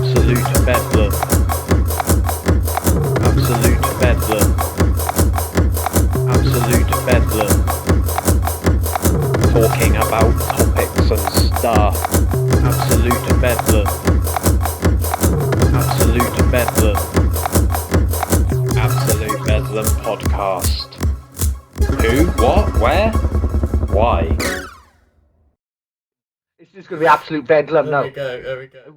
Absolute bedlam. Absolute bedlam. Absolute bedlam. Talking about topics and stuff. Absolute bedlam. Absolute bedlam. Absolute bedlam podcast. Who? What? Where? Why? It's just going to be absolute bedlam. There we go.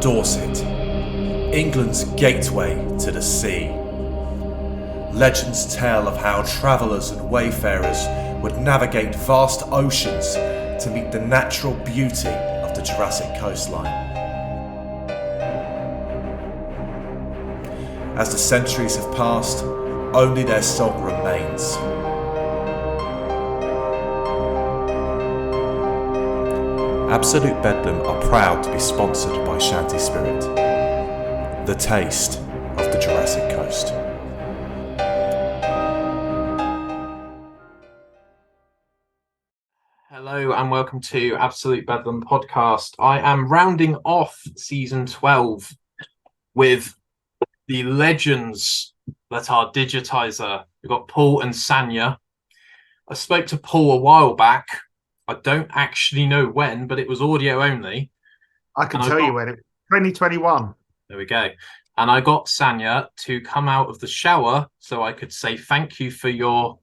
Dorset, England's gateway to the sea. Legends tell of how travellers and wayfarers would navigate vast oceans to meet the natural beauty of the Jurassic coastline. As the centuries have passed, only their song remains. Absolute Bedlam are proud to be sponsored by Shanty Spirit, the taste of the Jurassic Coast. Hello and welcome to Absolute Bedlam podcast. I am rounding off season 12 with the legends that are Digitizer. We've got Paul and Sanya. I spoke to Paul a while back. I don't actually know when, but it was audio only. I can tell you when. 2021. There we go. And I got Sanya to come out of the shower so I could say thank you for your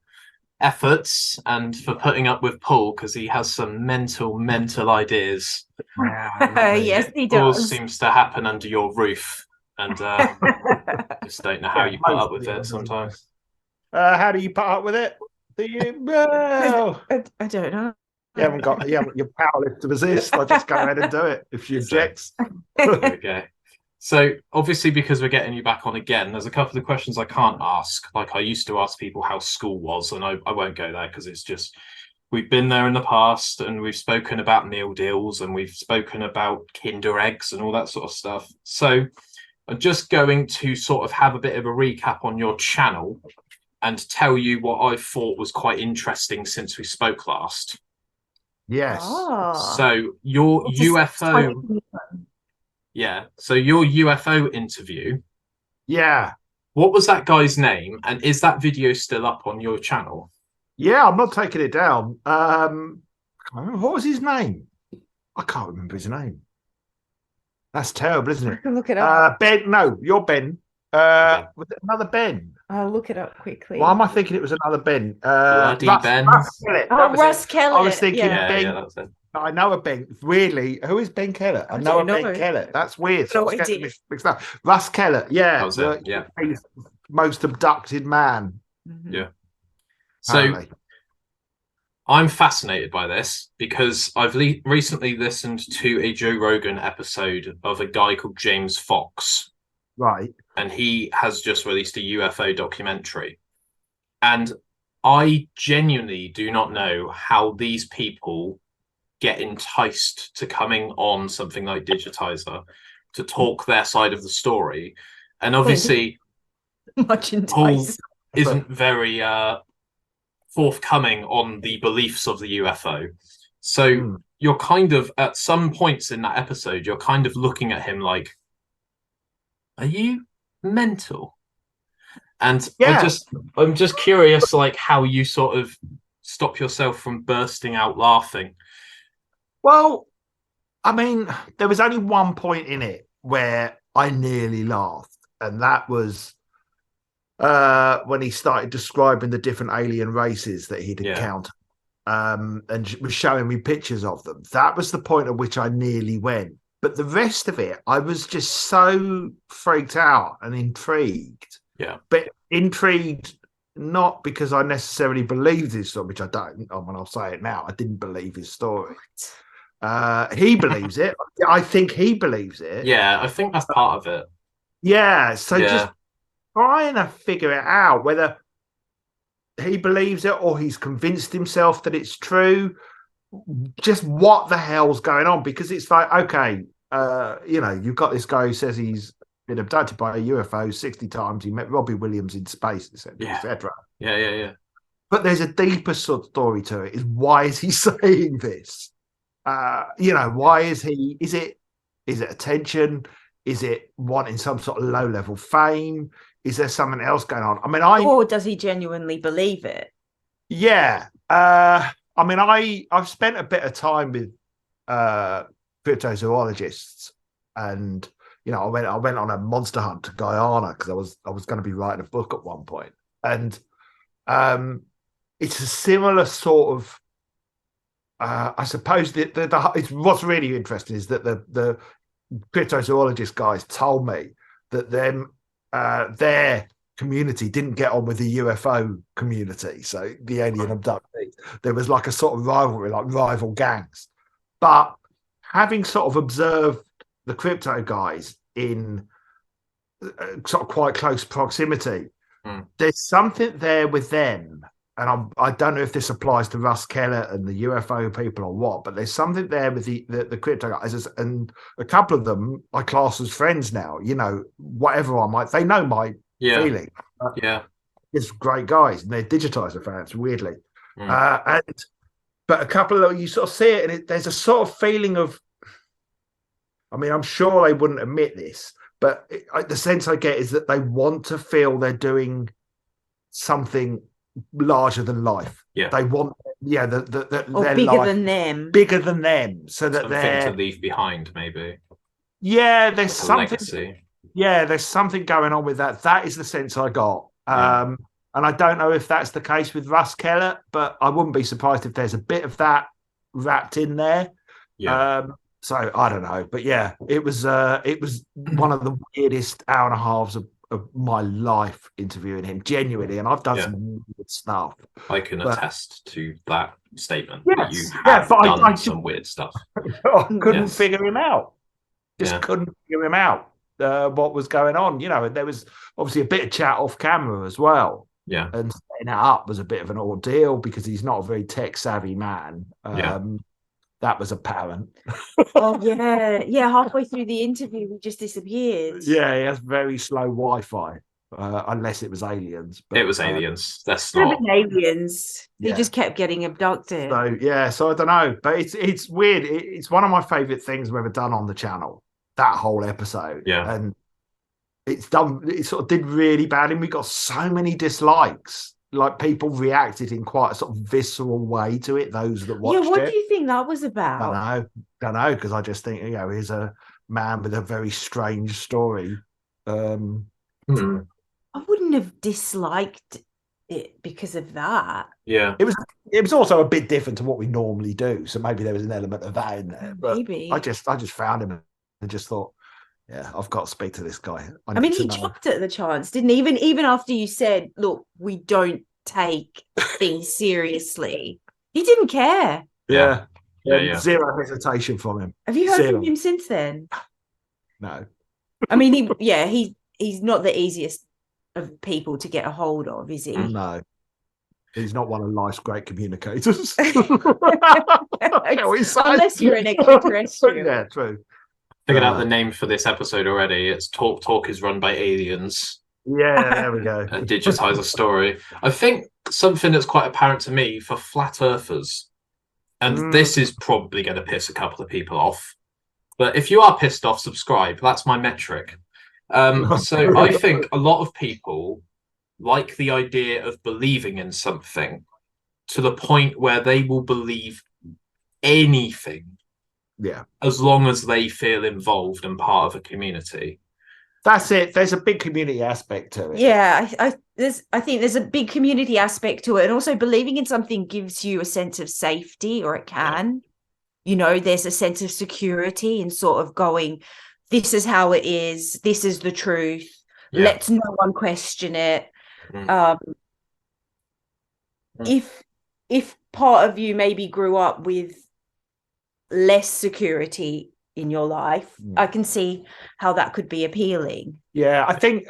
efforts and for putting up with Paul, because he has some mental ideas. Yes, he It all does. seems to happen under your roof, and just don't know how you put up with it sometimes. How do you put up with it? Do you? Well, I don't know. you haven't got. You're powerless to resist. I just go ahead and do it if she objects. There we go. So obviously, because we're getting you back on again, there's a couple of questions I can't ask. Like I used to ask people how school was, and I won't go there because it's just, we've been there in the past and we've spoken about meal deals and we've spoken about Kinder eggs and all that sort of stuff. So I'm just going to sort of have a bit of a recap on your channel and tell you what I thought was quite interesting since we spoke last. Yes. So your It's a UFO... exciting. Yeah. So your UFO interview, Yeah. what was that guy's name? And is that video still up on your channel? Yeah. I'm not taking it down. What was his name? I can't remember his name. That's terrible, isn't I it? can look it up. Ben. No, you're Ben. Was it another Ben? I'll look it up quickly. Why am I thinking it was another Ben? Bloody Ben. Russ Kellett. Oh, That was Russ it. Kellett. I was thinking yeah. Ben. Yeah, that's it. I know a Ben. Weirdly, who is Ben Kellett? I know a don't Ben know. Kellett. That's weird. No I was getting idea. mixed up. Russ Kellett. Yeah. That was it, yeah. He's most abducted man. Mhm. Yeah. So Apparently. I'm fascinated by this because I've recently listened to a Joe Rogan episode of a guy called James Fox, Right. and he has just released a UFO documentary. And I genuinely do not know how these people get enticed to coming on something like Digitizer to talk their side of the story. And obviously, Much Paul enticed. isn't very forthcoming on the beliefs of the UFO. So you're kind of, at some points in that episode, you're kind of looking at him like, are you mental? And Yeah. I'm just curious, like, how you sort of stop yourself from bursting out laughing. Well, I mean, there was only one point in it where I nearly laughed, and that was when he started describing the different alien races that he'd Yeah. encountered, and was showing me pictures of them. That was the point at which I nearly went. But the rest of it, I was just so freaked out and intrigued. Yeah. But intrigued not because I necessarily believed his story, which I don't. I mean, I'll say it now. I didn't believe his story. He believes it. I think he believes it. Yeah, I think that's part of it. Yeah. So Yeah. just trying to figure it out, whether he believes it or he's convinced himself that it's true. Just what the hell's going on? Because it's like, okay, you've got this guy who says he's been abducted by a UFO 60 times. He met Robbie Williams in space, etc., Yeah. etc. Yeah. but there's a deeper sort of story to it. Is why is he saying this? Why is he? Is it attention? Is it wanting some sort of low level fame? Is there something else going on? I mean, or does he genuinely believe it? Yeah. I've spent a bit of time with cryptozoologists, and I went on a monster hunt to Guyana because I was going to be writing a book at one point, and it's a similar sort of. I suppose it's what's really interesting is that the cryptozoologist guys told me that their community didn't get on with the UFO community, so the alien abductees. There was like a sort of rivalry, like rival gangs. But having sort of observed the crypto guys in sort of quite close proximity, there's something there with them. And I don't know if this applies to Russ Keller and the UFO people or what, but there's something there with the crypto guys, and a couple of them I class as friends now. Whatever they know my feeling. It's great guys, and they're Digitizer fans, weirdly. But a couple of you sort of see it, and there's a sort of feeling of. I mean, I'm sure they wouldn't admit this, but the sense I get is that they want to feel they're doing something larger than life. They want their bigger life, than them, so that something to leave behind, maybe. There's something legacy. There's something going on with that is the sense I got. And I don't know if that's the case with Russ Keller, but I wouldn't be surprised if there's a bit of that wrapped in there. So I don't know, but it was one of the weirdest hour and a halves of my life interviewing him, genuinely, and I've done some weird stuff. I can attest to that statement. Yes, that you have done some weird stuff. I couldn't figure him out. Couldn't figure him out. What was going on? And there was obviously a bit of chat off camera as well. And setting that up was a bit of an ordeal because he's not a very tech savvy man. That was apparent. Halfway through the interview, he just disappeared. He has very slow Wi-Fi, unless it was aliens. But, it was aliens. That's not aliens. He just kept getting abducted. So I don't know, but it's weird. It's one of my favorite things we've ever done on the channel. That whole episode, and it sort of did really bad, and we got so many dislikes. Like people reacted in quite a sort of visceral way to it. Those that watched it. What do you think that was about? I don't know, because I just think he's a man with a very strange story. I wouldn't have disliked it because of that. It was also a bit different to what we normally do, so maybe there was an element of that in there. But maybe I just found him and just thought, I've got to speak to this guy. I mean, he jumped at the chance, didn't he? Even after you said, look, we don't take things seriously, he didn't care. Zero hesitation from him. Have you heard from him since then? No. I mean, he's not the easiest of people to get a hold of, is he? No. He's not one of life's great communicators. Unless you're an extraterrestrial. Yeah, true. Figured out the name for this episode already. It's Talk is run by aliens. Yeah, there we go. A Digitizer story. I think something that's quite apparent to me for flat earthers, and this is probably going to piss a couple of people off, but if you are pissed off, subscribe. That's my metric. So I think a lot of people like the idea of believing in something to the point where they will believe anything. As long as they feel involved and part of a community. That's it. There's a big community aspect to it. I think there's a big community aspect to it, and also believing in something gives you a sense of safety, or it can. There's a sense of security in sort of going, this is how it is, this is the truth. Let's no one question it. If part of you maybe grew up with less security in your life, I can see how that could be appealing. I think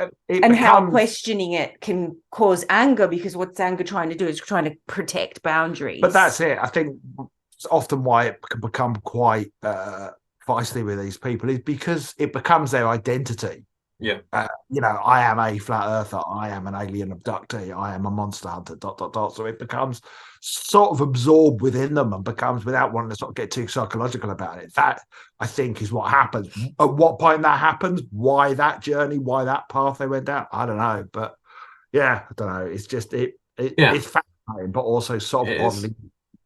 how questioning it can cause anger, because what's anger trying to do is trying to protect boundaries. But that's it. I think it's often why it can become quite feisty with these people is because it becomes their identity. Yeah. I am a flat earther, I am an alien abductee, I am a monster hunter, ... So it becomes sort of absorbed within them and becomes, without wanting to sort of get too psychological about it, that I think is what happens. At what point that happens, why that journey, why that path they went down, I don't know. But yeah, I don't know. It's just it's fascinating, but also sort of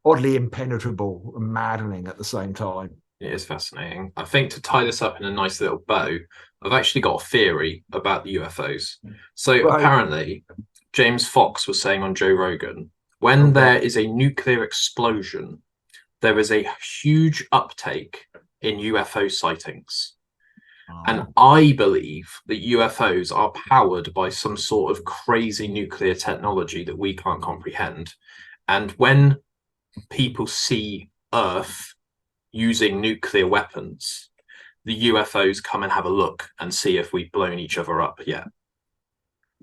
oddly impenetrable and maddening at the same time. It is fascinating. I think to tie this up in a nice little bow, I've actually got a theory about the UFOs. So apparently, James Fox was saying on Joe Rogan, when there is a nuclear explosion, there is a huge uptake in UFO sightings. And I believe that UFOs are powered by some sort of crazy nuclear technology that we can't comprehend. And when people see Earth using nuclear weapons, the UFOs come and have a look and see if we've blown each other up yet.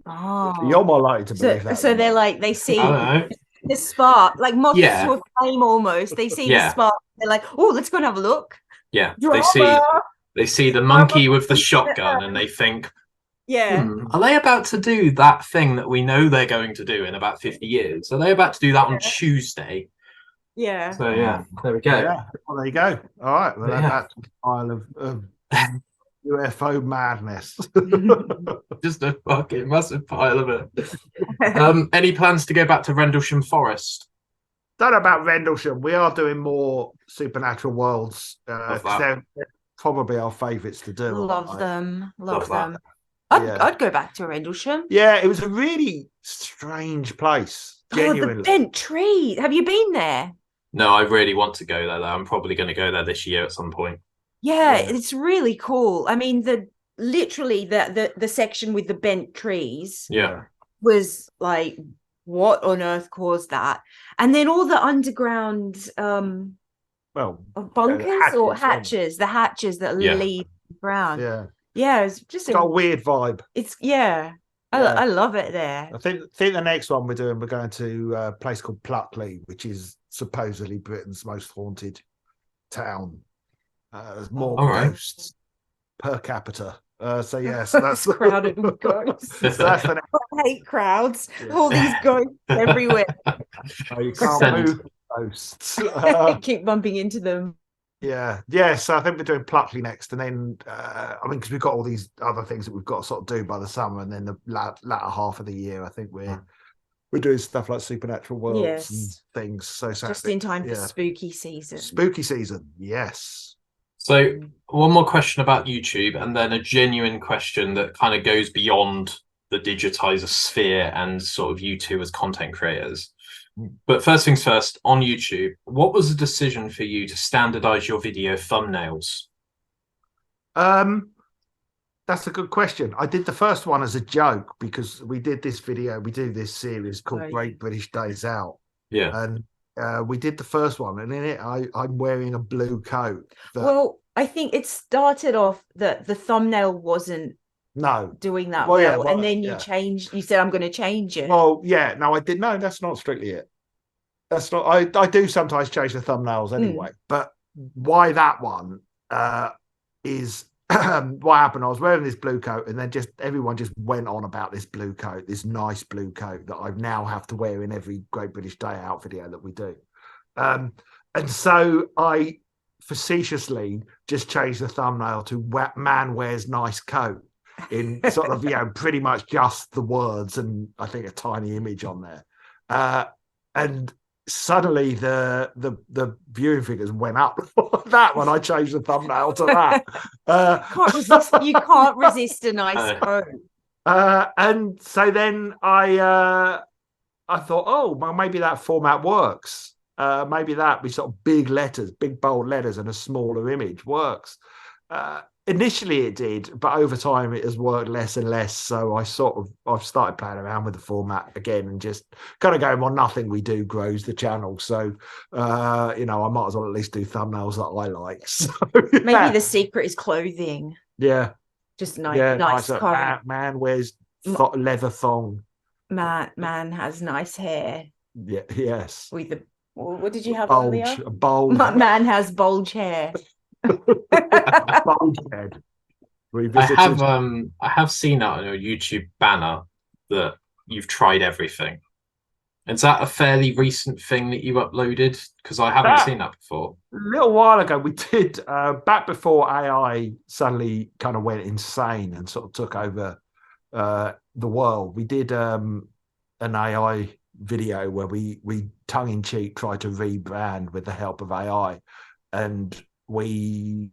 Oh, you're more likely to believe that. So they're like, they see the spark, like moths to a flame almost. They see the spark. They're like, oh, let's go and have a look. Yeah, Drama. they see the monkey with the shotgun and they think, are they about to do that thing that we know they're going to do in about 50 years? Are they about to do that on Tuesday? Yeah. So yeah, there we go. Yeah, well, there you go. All right, well, that's a pile of UFO madness. Just a fucking massive pile of it. Any plans to go back to Rendlesham Forest? Don't know about Rendlesham. We are doing more supernatural worlds. They're probably our favourites to do. Love them. I'd go back to Rendlesham. Yeah, it was a really strange place. Genuinely. Oh, the bent tree. Have you been there? No, I really want to go there, though. I'm probably going to go there this year at some point. Yeah, it's really cool. I mean, literally the section with the bent trees was like, what on earth caused that? And then all the underground bunkers or hatches, the hatches that lead ground. Yeah, it's just got a weird vibe. It's I love it there. I think the next one we're going to a place called Pluckley, which is supposedly Britain's most haunted town. There's more ghosts per capita. So that's crowded with ghosts. So that's the next. I hate crowds. All these ghosts everywhere. You can't move ghosts. Keep bumping into them. Yeah. So I think we're doing Pluckley next, and then because we've got all these other things that we've got to sort of do by the summer, and then the latter half of the year, I think we're doing stuff like supernatural worlds and things. So just in time for spooky season. Spooky season, yes. So one more question about YouTube, and then a genuine question that kind of goes beyond the Digitizer sphere and sort of you two as content creators. But first things first, on YouTube, what was the decision for you to standardize your video thumbnails? That's a good question. I did the first one as a joke because we do this series called Great British Days Out. Yeah. And we did the first one, and in it I'm wearing a blue coat. Well, I think it started off that the thumbnail wasn't doing that and then you changed. You said, I'm going to change it. Well, yeah, no, I did. No, that's not strictly it. That's not. I do sometimes change the thumbnails anyway. But why that one is what happened. I was wearing this blue coat, and then everyone just went on about this blue coat, this nice blue coat that I now have to wear in every Great British Day Out video that we do. And so I facetiously just changed the thumbnail to "Man wears nice coat" in sort of pretty much just the words and I think a tiny image on there. And suddenly the viewing figures went up. That when I changed the thumbnail to that. You can't resist a nice coat. And so then I thought, oh, well, maybe that format works. Maybe that with sort of big letters, big bold letters and a smaller image works. Initially it did, but over time it has worked less and less. So I've started playing around with the format again and just kind of going, well, nothing we do grows the channel. So, I might as well at least do thumbnails that I like. So, maybe the secret is clothing. Yeah. Just nice coat. Man wears leather thong. Man has nice hair. Yeah. Yes. With the what did you have earlier? Bulge. Man has bulge hair. Bulge head. revisited. I have seen that on your YouTube banner that you've tried everything. Is that a fairly recent thing that you uploaded? Because I haven't seen that before. A little while ago, we did back before AI suddenly kind of went insane and sort of took over the world. We did an AI video where we tongue in cheek tried to rebrand with the help of AI, and we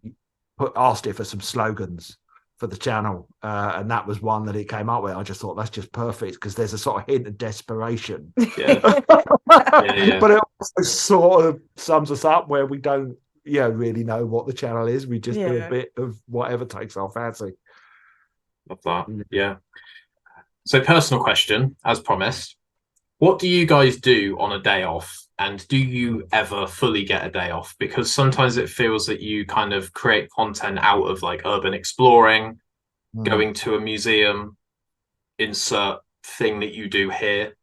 asked it for some slogans for the channel, and that was one that it came up with. I just thought that's just perfect because there's a sort of hint of desperation. Yeah. But it also sort of sums us up where we don't really know what the channel is. We just do a bit of whatever takes our fancy. Love that. Yeah. So personal question, as promised. What do you guys do on a day off? And do you ever fully get a day off? Because sometimes it feels that you kind of create content out of like urban exploring, going to a museum, insert thing that you do here.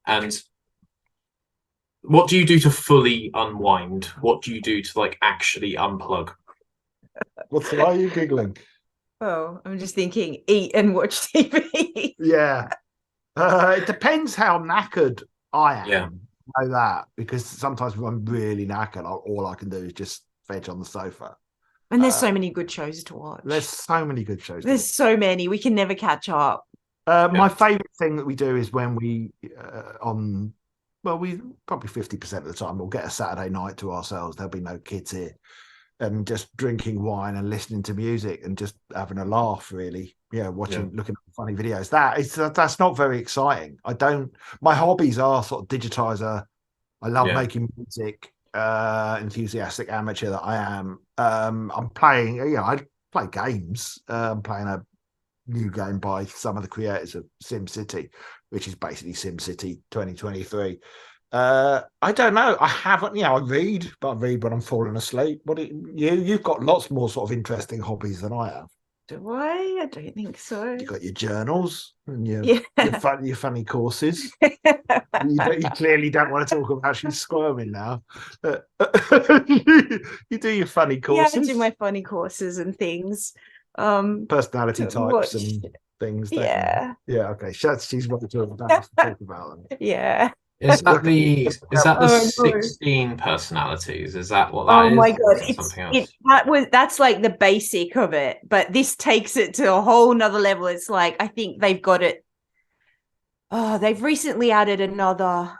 And what do you do to fully unwind? What do you do to like actually unplug? Why are you giggling? Oh, I'm just thinking eat and watch TV. Yeah. It depends how knackered I am. Yeah. I know that, because sometimes when I'm really knackered, all I can do is just veg on the sofa. And there's so many good shows to watch. There's so many good shows. There's so many. We can never catch up. My favorite thing that we do is when we we probably 50% of the time we'll get a Saturday night to ourselves. There'll be no kids here, and just drinking wine and listening to music and just having a laugh, really. Looking at funny videos. That's not very exciting. My hobbies are sort of digitizer. I love making music, enthusiastic amateur that I am. I'm playing, I play games. I'm playing a new game by some of the creators of SimCity, which is basically SimCity 2023. I don't know. I haven't, I read, but I read when I'm falling asleep. You've got lots more sort of interesting hobbies than I have. Do I? I don't think so. You've got your journals and your funny courses. you clearly don't want to talk about she's squirming now. You do your funny courses. Yeah, I do my funny courses and things. Personality types and things. Yeah. Yeah, okay. She's wanting to talk about them. Yeah. Is that the 16 personalities? Is that what that is? Oh my god, that's like the basic of it, but this takes it to a whole nother level. It's like, I think they've got it. Oh, they've recently added another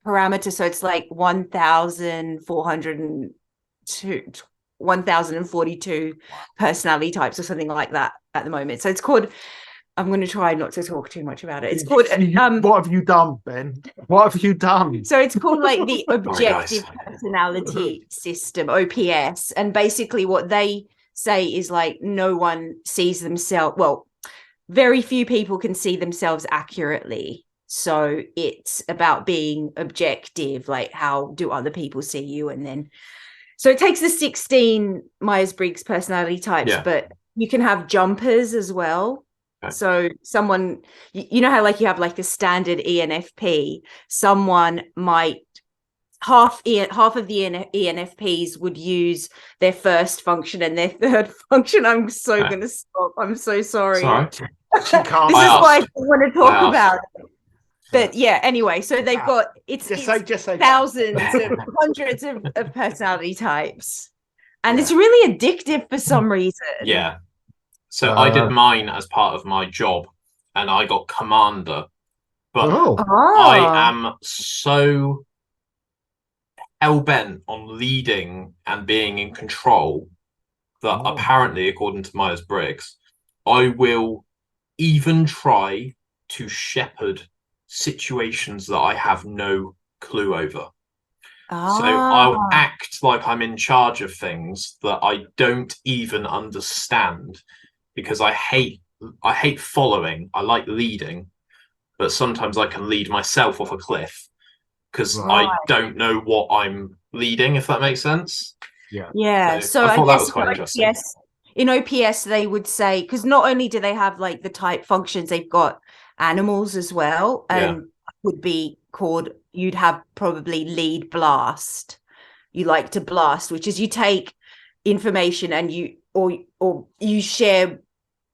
parameter, so it's like 1,042 personality types or something like that at the moment. So it's called, I'm going to try not to talk too much about it. It's called what have you done, Ben? What have you done? So it's called like the Objective Personality System, OPS, and basically what they say is like no one sees themselves, well, very few people can see themselves accurately. So it's about being objective, like how do other people see you? And then so it takes the 16 Myers-Briggs personality types, but you can have jumpers as well. Okay. So someone, you know how like you have like the standard ENFP, someone might, half of the ENFPs would use their first function and their third function. I'm so going to stop. I'm so sorry. This is why I don't want to talk about it. But yeah, anyway, so they've got it's thousands of hundreds of personality types, and it's really addictive for some reason. Yeah. So I did mine as part of my job, and I got commander. But I am so hell-bent on leading and being in control that apparently, according to Myers-Briggs, I will even try to shepherd situations that I have no clue over. So I'll act like I'm in charge of things that I don't even understand, because I hate following. I like leading, but sometimes I can lead myself off a cliff because I don't know what I'm leading, if that makes sense. Yeah. So I thought that was quite interesting. In OPS, they would say, because not only do they have like the type functions, they've got animals as well, and would be called, you'd have probably lead blast. You like to blast, which is you take information and you share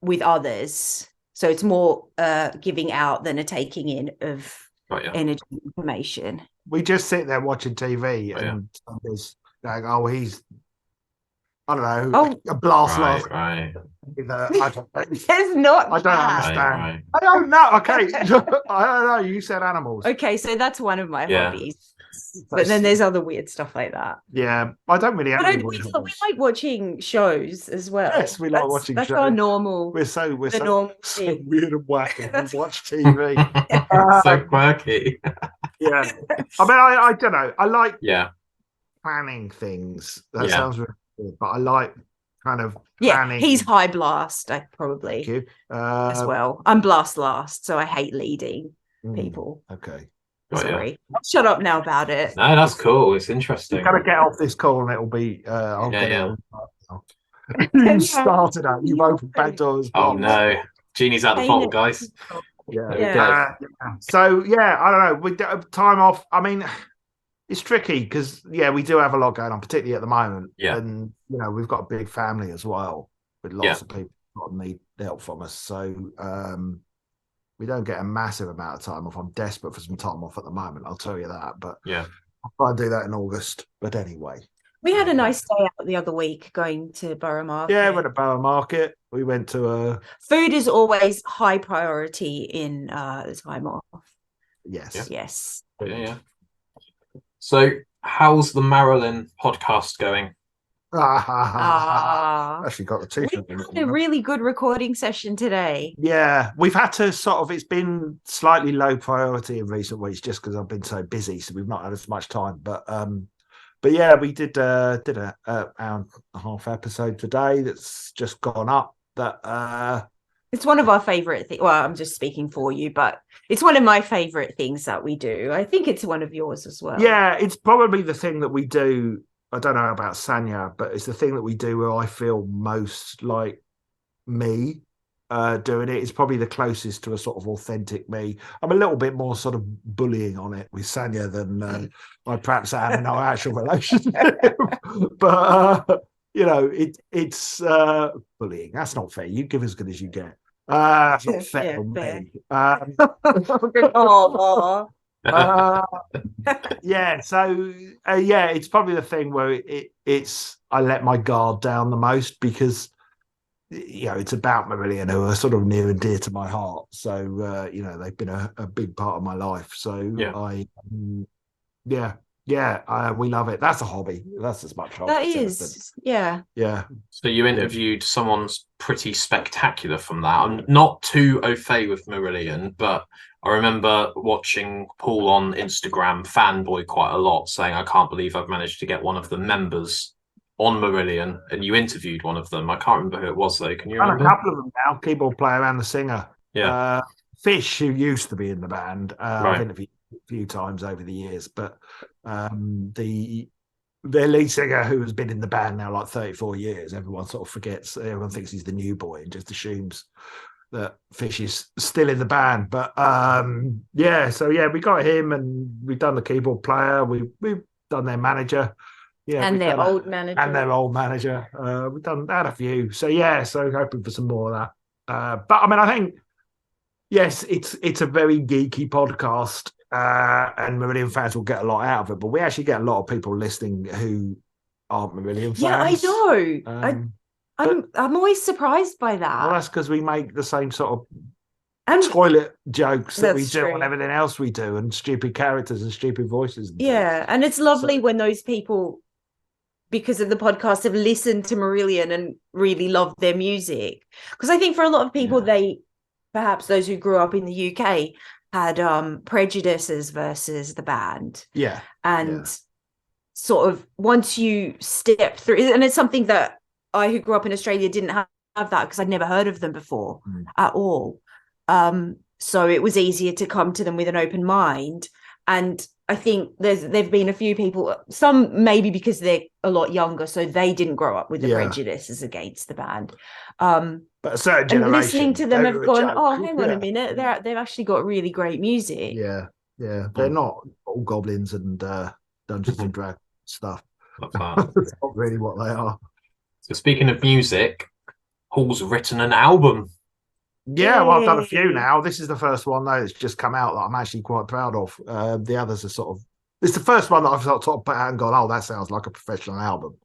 with others. So it's more giving out than a taking in of energy information. We just sit there watching TV and there's like, oh, he's, I don't know, a blast last. Right. I don't know. There's not. I don't understand. Right. I don't know. Okay. I don't know. You said animals. Okay, so that's one of my hobbies. But That's- then there's other weird stuff like that. Yeah, I don't really have But any we weird like hobbies. watching shows as well. Yes, we like watching that's shows. our normal. We're so normal so thing. weird and wacky. We watch TV. So quirky. Yeah. I mean, I don't know. I like Yeah. planning things. That sounds really good, but I like kind of planning. He's high blast, I probably Thank you. as well. I'm blast last, so I hate leading people. Okay. Sorry. Shut up now about it. No, that's cool. It's interesting. You've got to get off this call and it'll be I'll get yeah. it. You started out. You've opened back doors. Oh no. Genie's out the bottle, guys. Yeah. So I don't know. We time off. I mean, it's tricky because we do have a lot going on, particularly at the moment. Yeah. And we've got a big family as well with lots of people that need help from us. So we don't get a massive amount of time off. I'm desperate for some time off at the moment, I'll tell you that. But I'll try and do that in August. But anyway. We had a nice day out the other week going to Borough Market. Yeah, we went to Borough Market. We went to Food is always high priority in the time off. Yes. Yes. Yeah. So how's the Marillion podcast going? Actually got the t-shirt. We had a really good recording session today. Yeah, we've had to it's been slightly low priority in recent weeks just because I've been so busy, so we've not had as much time. But yeah, we did a hour and a half episode today that's just gone up. That it's one of our favorite things. Well, I'm just speaking for you, but it's one of my favorite things that we do. I think it's one of yours as well. Yeah, it's probably the thing that we do. I don't know about Sanya, but it's the thing that we do where I feel most like me doing it. It's probably the closest to a sort of authentic me. I'm a little bit more sort of bullying on it with Sanya than I perhaps am in our actual relationship. But it's bullying. That's not fair. You give as good as you get. That's not fair on me. It's probably the thing where it's I let my guard down the most because it's about Marillion, who are sort of near and dear to my heart. So they've been a big part of my life. So we love it. That's a hobby. That's as much hobby. That is, yeah. So you interviewed someone's pretty spectacular from that. I'm not too au fait with Marillion, but I remember watching Paul on Instagram fanboy quite a lot, saying, I can't believe I've managed to get one of the members on Marillion, and you interviewed one of them. I can't remember who it was, though. Can you remember? A couple of them now, keyboard player and the singer. Yeah. Fish, who used to be in the band. Right. I've interviewed a few times over the years, but their lead singer, who has been in the band now like 34 years, everyone sort of forgets. Everyone thinks he's the new boy and just assumes that Fish is still in the band. But we got him, and we've done the keyboard player. We've done their manager. Yeah, and their old manager. We've had a few. So hoping for some more of that. But I mean, I think yes, it's a very geeky podcast, and Marillion fans will get a lot out of it. But we actually get a lot of people listening who aren't Marillion fans. Yeah, I know. I'm always surprised by that. Well, that's because we make the same sort of toilet jokes that we do on everything else we do, and stupid characters and stupid voices. And and it's lovely when those people, because of the podcast, have listened to Marillion and really love their music. Because I think for a lot of people, perhaps those who grew up in the UK had prejudices versus the band. Sort of once you step through, and it's something that I, who grew up in Australia, didn't have that because I'd never heard of them before at all. So it was easier to come to them with an open mind. And I think there've been a few people, some maybe because they're a lot younger, so they didn't grow up with the prejudices against the band. But a certain generation, and listening to them have gone, hang on a minute, they've actually got really great music. They're not all goblins and Dungeons and Dragons stuff. That's not really what they are. So speaking of music, Paul's written an album. Yeah, well, I've done a few Yay. now. This is the first one though that's just come out that I'm actually quite proud of. The others are sort of. It's the first one that I've sort of put out and gone, oh, that sounds like a professional album.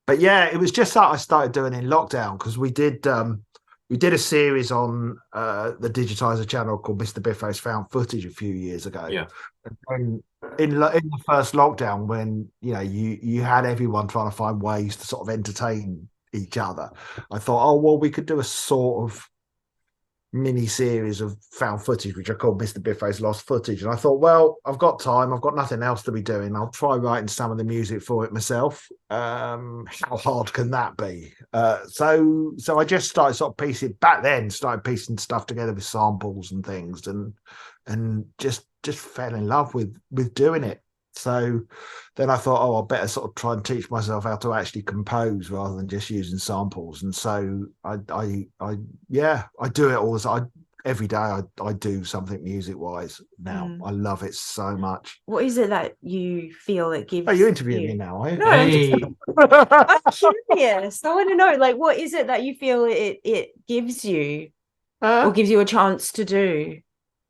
But yeah, it was just that I started doing in lockdown because we did a series on the Digitizer channel called Mr. Biffo's Found Footage a few years ago. Yeah. And in the first lockdown, when you had everyone trying to find ways to sort of entertain each other, I thought, oh well, we could do a sort of mini series of found footage, which I called Mr. Biffo's Lost Footage. And I thought, well, I've got time, I've got nothing else to be doing. I'll try writing some of the music for it myself. How hard can that be? So I just started started piecing stuff together with samples and things, and just fell in love with doing it. So then I thought, oh, I better sort of try and teach myself how to actually compose rather than just using samples. And so I do it all the time. Every day I do something music wise now. I love it so much. What is it that you feel it gives? Oh, you're interviewing me now, are you? No, Hey. I'm curious. I want to know, like, what is it that you feel it gives you or gives you a chance to do?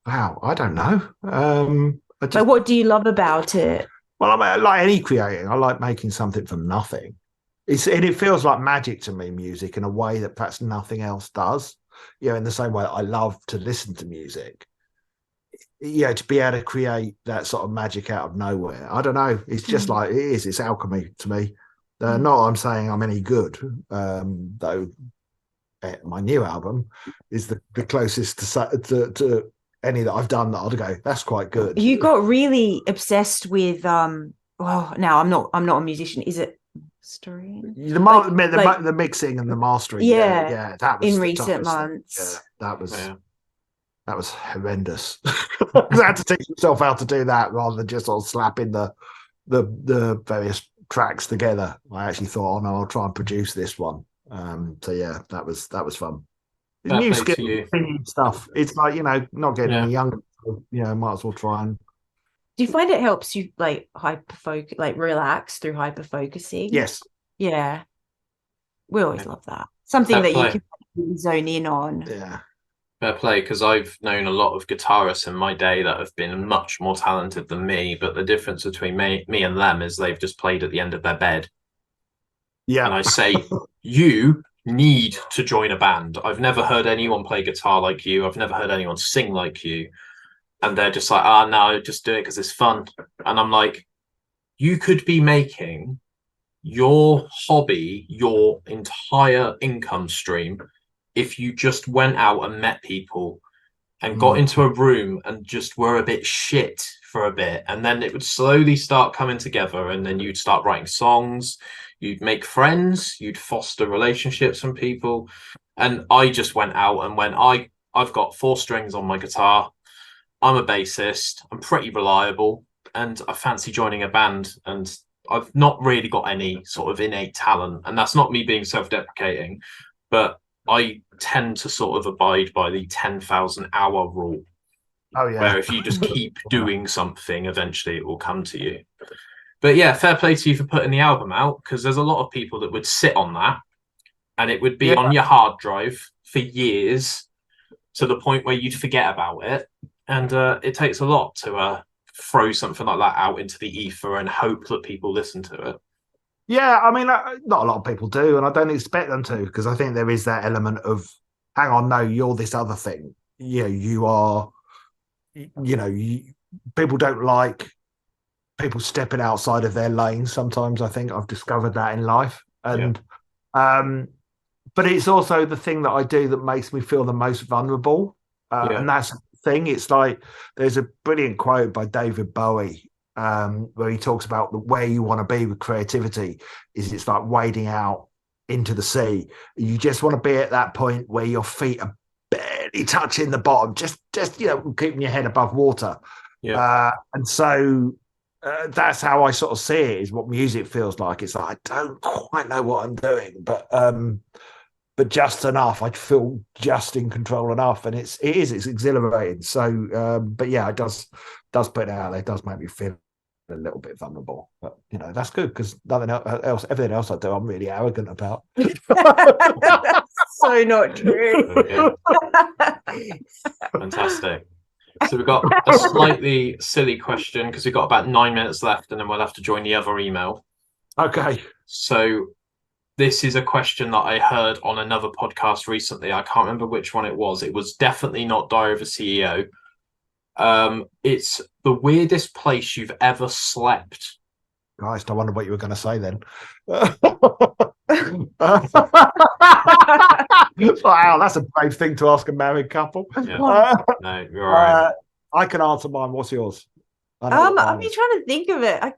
Wow, I don't know. Like, what do you love about it? Well, I like any creating. I like making something from nothing. It feels like magic to me, music, in a way that perhaps nothing else does. In the same way that I love to listen to music. To be able to create that sort of magic out of nowhere. I don't know. It's just like it is. It's alchemy to me. Not that I'm saying I'm any good, though. My new album is the closest to any that I've done that I'd go, that's quite good. You got really obsessed with now I'm not a musician. Is it mastering? The mixing and the mastering. Yeah, that was in recent months. Yeah, that was horrendous. I had to teach myself how to do that rather than just sort of slapping the various tracks together. I actually thought, oh no, I'll try and produce this one. So yeah, that was fun. New skill stuff. It's like, not getting any younger. Might as well try and. Do you find it helps you like relax through hyper focusing? Yes. Yeah. We always love that. Something that you can zone in on. Yeah. Fair play, because I've known a lot of guitarists in my day that have been much more talented than me, but the difference between me and them is they've just played at the end of their bed. Yeah. And I say, you need to join a band. I've never heard anyone play guitar like you. I've never heard anyone sing like you. And they're just like, no, just do it because it's fun. And I'm like, you could be making your hobby your entire income stream if you just went out and met people and got into a room and just were a bit shit for a bit. And then it would slowly start coming together. And then you'd start writing songs. You'd make friends, you'd foster relationships from people. And I just went out and I've got 4 strings on my guitar. I'm a bassist. I'm pretty reliable. And I fancy joining a band. And I've not really got any sort of innate talent. And that's not me being self-deprecating. But I tend to sort of abide by the 10,000 hour rule. Oh, yeah. Where if you just keep doing something, eventually it will come to you. But yeah, fair play to you for putting the album out, because there's a lot of people that would sit on that and it would be on your hard drive for years to the point where you'd forget about it. And it takes a lot to throw something like that out into the ether and hope that people listen to it. Yeah, I mean, not a lot of people do, and I don't expect them to, because I think there is that element of, hang on, no, you're this other thing. You are, people don't like people stepping outside of their lane. Sometimes I think I've discovered that in life. And but it's also the thing that I do that makes me feel the most vulnerable. And that's the thing. It's like there's a brilliant quote by David Bowie where he talks about where you want to be with creativity is it's like wading out into the sea. You just want to be at that point where your feet are barely touching the bottom, just keeping your head above water. And so that's how I sort of see it, is what music feels like. It's like I don't quite know what I'm doing, but just enough. I feel just in control enough, and it's exhilarating. So but yeah, it does put it out there. It does make me feel a little bit vulnerable. But that's good because nothing else, everything else I do, I'm really arrogant about. That's so not true. Fantastic. So we've got a slightly silly question because we've got about 9 minutes left, and then we'll have to join the other email. Okay. So this is a question that I heard on another podcast recently. I can't remember which one it was. It was definitely not Diary of a CEO. It's the weirdest place you've ever slept. Christ, I wonder what you were going to say then. Wow, that's a brave thing to ask a married couple. Yeah. No, you're all right. I can answer mine. What's yours? I've been trying to think of it.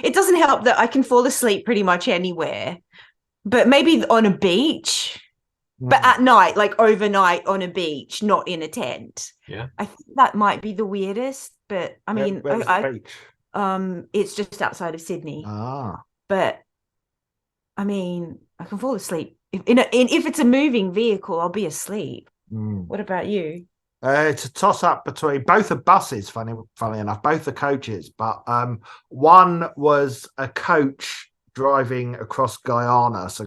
It doesn't help that I can fall asleep pretty much anywhere, but maybe on a beach. But at night, like overnight on a beach, not in a tent. Yeah, I think that might be the weirdest. But I mean, where's the beach? It's just outside of Sydney. Ah, but I mean, I can fall asleep if it's a moving vehicle. I'll be asleep. What about you? It's a toss up between both the buses. Funny enough, both the coaches. But one was a coach driving across Guyana, so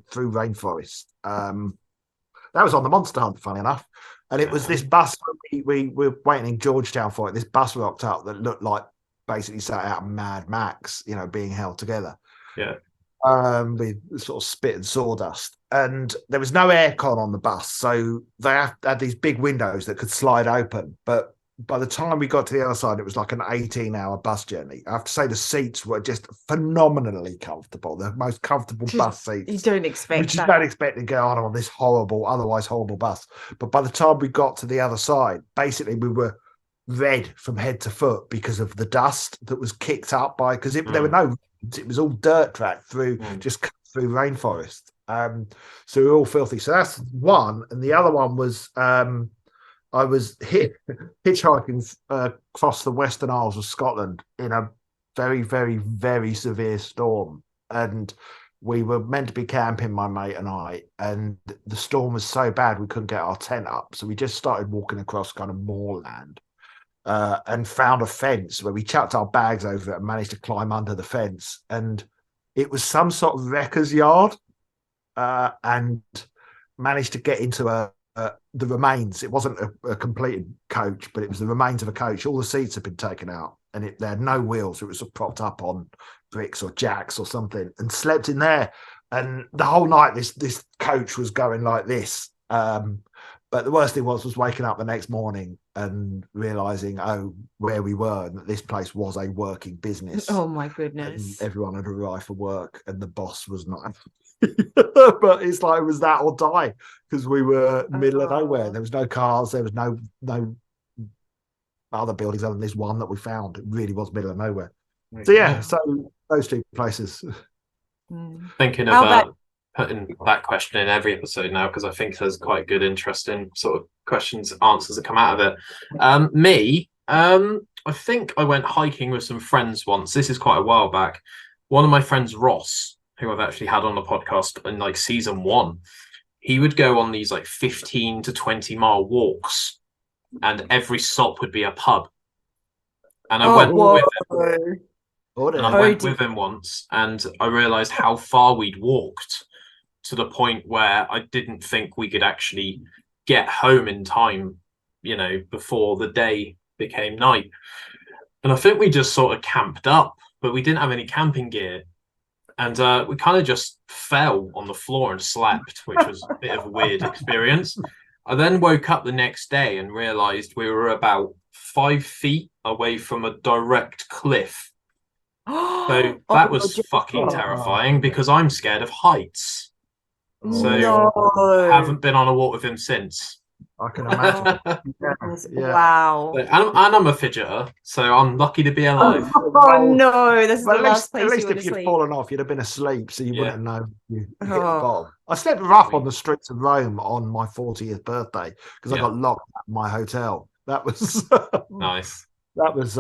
through rainforest. That was on the Monster Hunt, funny enough. And it was this bus, we were waiting in Georgetown for it. This bus rocked up that looked like basically sat out of Mad Max, being held together. Yeah. With sort of spit and sawdust. And there was no aircon on the bus. So they had these big windows that could slide open. But by the time we got to the other side, it was like an 18-hour bus journey. I have to say the seats were just phenomenally comfortable. The most comfortable bus seats. You don't expect that. You just don't expect to go on this otherwise horrible bus. But by the time we got to the other side, basically we were red from head to foot because of the dust that was kicked up by, because there were no roads. It was all dirt track through rainforest. So we were all filthy. So that's one. And the other one was I was hitchhiking across the Western Isles of Scotland in a very, very, very severe storm. And we were meant to be camping, my mate and I, and the storm was so bad we couldn't get our tent up. So we just started walking across kind of moorland and found a fence where we chucked our bags over it and managed to climb under the fence. And it was some sort of wrecker's yard and managed to get into the remains. It wasn't a completed coach, but it was the remains of a coach. All the seats had been taken out and they had no wheels. It was propped up on bricks or jacks or something, and slept in there. And the whole night, this coach was going like this. But the worst thing was waking up the next morning and realizing, where we were, and that this place was a working business. Oh my goodness. And everyone had arrived for work and the boss was not. But it's like it was that or die, because we were middle of nowhere. There was no cars, there was no other buildings other than this one that we found. It really was middle of nowhere. So so those two places. Thinking about putting that question in every episode now, because I think there's quite good interesting sort of questions, answers that come out of it. I think I went hiking with some friends once. This is quite a while back. One of my friends, Ross, who I've actually had on the podcast in like season 1, he would go on these like 15 to 20 mile walks, and every stop would be a pub. And I went with him once, and I realized how far we'd walked, to the point where I didn't think we could actually get home in time, before the day became night. And I think we just sort of camped up, but we didn't have any camping gear. And we kind of just fell on the floor and slept, which was a bit of a weird experience. I then woke up the next day and realized we were about 5 feet away from a direct cliff. So that was fucking terrifying, because I'm scared of heights. So I haven't been on a walk with him since. I can imagine. Wow. And I'm a fidgeter, so I'm lucky to be alive. Oh no, this is the last place. At least if you'd fallen off, you'd have been asleep, so you wouldn't know you hit the bottom. I slept rough on the streets of Rome on my 40th birthday because I got locked at my hotel. That was nice. That was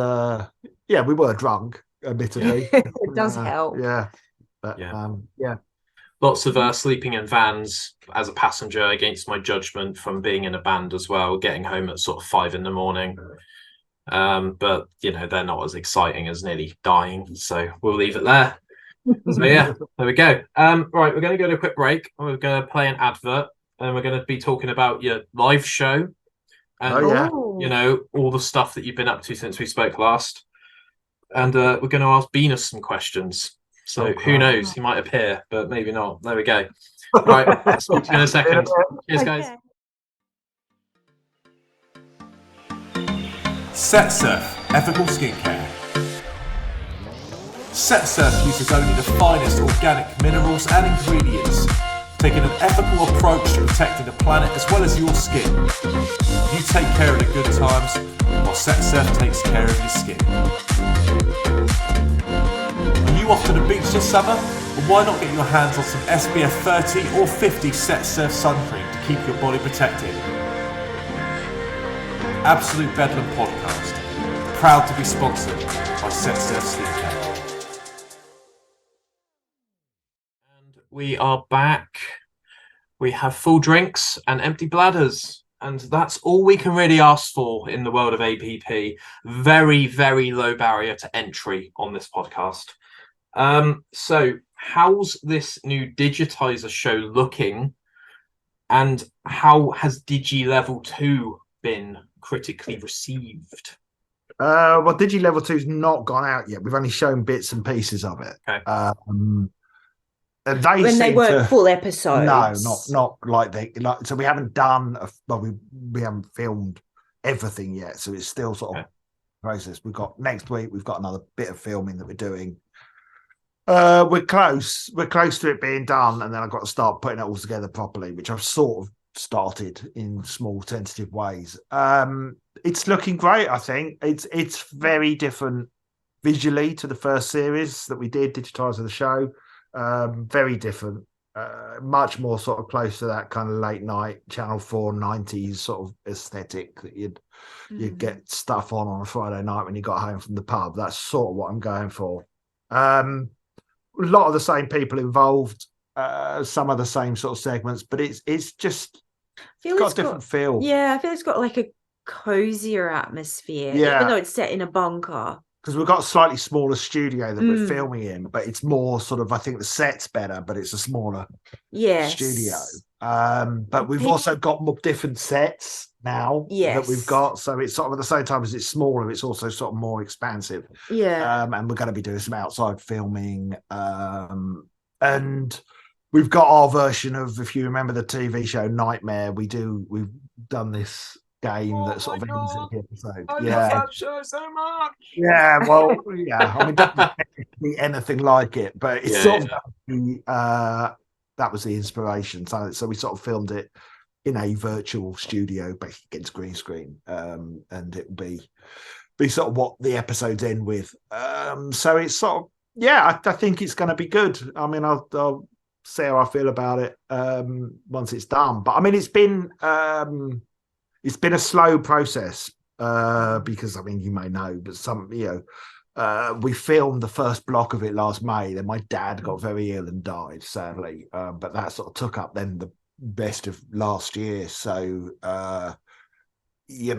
we were drunk, admittedly. It does help. Yeah. But lots of sleeping in vans as a passenger against my judgment from being in a band as well, getting home at sort of 5 a.m. But they're not as exciting as nearly dying, so we'll leave it there. So yeah, there we go. Right, we're going to go to a quick break. We're going to play an advert, and we're going to be talking about your live show and all the stuff that you've been up to since we spoke last. And we're going to ask Venus some questions. So who knows? He might appear, but maybe not. There we go. Right, I'll speak to you in a second. Cheers, guys. Set Surf Ethical Skincare. Set Surf uses only the finest organic minerals and ingredients, taking an ethical approach to protecting the planet as well as your skin. You take care of the good times, while Set Surf takes care of your skin. Are you off to the beach this summer? Well, why not get your hands on some SPF 30 or 50 Set Surf sunscreen to keep your body protected? Absolute Bedlam Podcast, proud to be sponsored by Set Surf Skincare. And we are back. We have full drinks and empty bladders, and that's all we can really ask for in the world of APP. Very, very low barrier to entry on this podcast. So how's this new Digitizer show looking, and how has Digi Level 2 been critically received? Well, Digi Level 2's not gone out yet. We've only shown bits and pieces of it. Okay. They weren't full episodes. No, not like they like. So we haven't done. We haven't filmed everything yet. So it's still sort of process. We've got next week. We've got another bit of filming that we're doing. We're close. We're close to it being done, and then I've got to start putting it all together properly, which I've sort of started in small tentative ways. It's looking great. I think it's very different visually to the first series that we did, Digitizer the show. Very different, much more sort of close to that kind of late night Channel 4 90s sort of aesthetic that you'd get stuff on a Friday night when you got home from the pub. That's sort of what I'm going for. A lot of the same people involved, some of the same sort of segments, but it's just got a different feel. Yeah, I feel it's got like a cozier atmosphere, even though it's set in a bunker. Because we've got a slightly smaller studio that we're filming in, but it's more sort of, I think the set's better, but it's a smaller studio. But we've also got more different sets now that we've got. So it's sort of at the same time as it's smaller, it's also sort of more expansive. Yeah. And we're going to be doing some outside filming. And we've got our version of, if you remember the TV show Nightmare, we've done this game that sort of ends in the episode. I love that show so much. Yeah, well, yeah. I mean, it doesn't be anything like it, but it's sort of that was the inspiration. So we sort of filmed it in a virtual studio, basically against green screen, and it will be sort of what the episodes end with. So it's sort of I think it's going to be good. I mean, I'll see how I feel about it once it's done. But I mean, it's been a slow process because, I mean, you may know, but we filmed the first block of it last May. Then my dad got very ill and died, sadly. But that sort of took up then the best of last year. So, we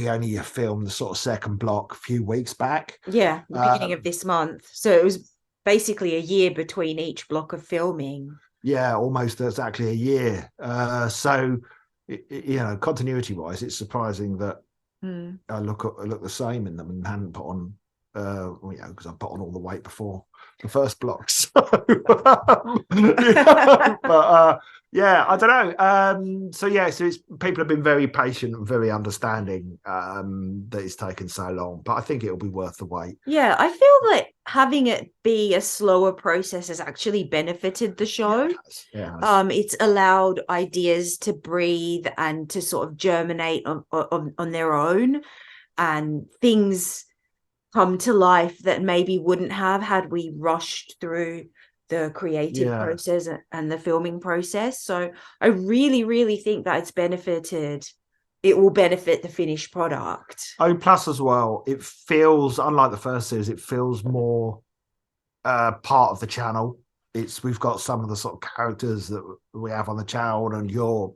only filmed the sort of second block a few weeks back. Yeah, the beginning of this month. So it was basically a year between each block of filming. Yeah, almost exactly a year. So, continuity wise, it's surprising that I look the same in them and hadn't put on because I put on all the weight before the first block. So, but I don't know. So it's people have been very patient and very understanding that it's taken so long, but I think it'll be worth the wait. Yeah, I feel that having it be a slower process has actually benefited the show. It's allowed ideas to breathe and to sort of germinate on their own, and things come to life that maybe wouldn't have had we rushed through the creative process and the filming process. So I really, really think that it will benefit the finished product. Oh, plus as well, it feels, unlike the first series, it feels more part of the channel. We've got some of the sort of characters that we have on the channel, and you're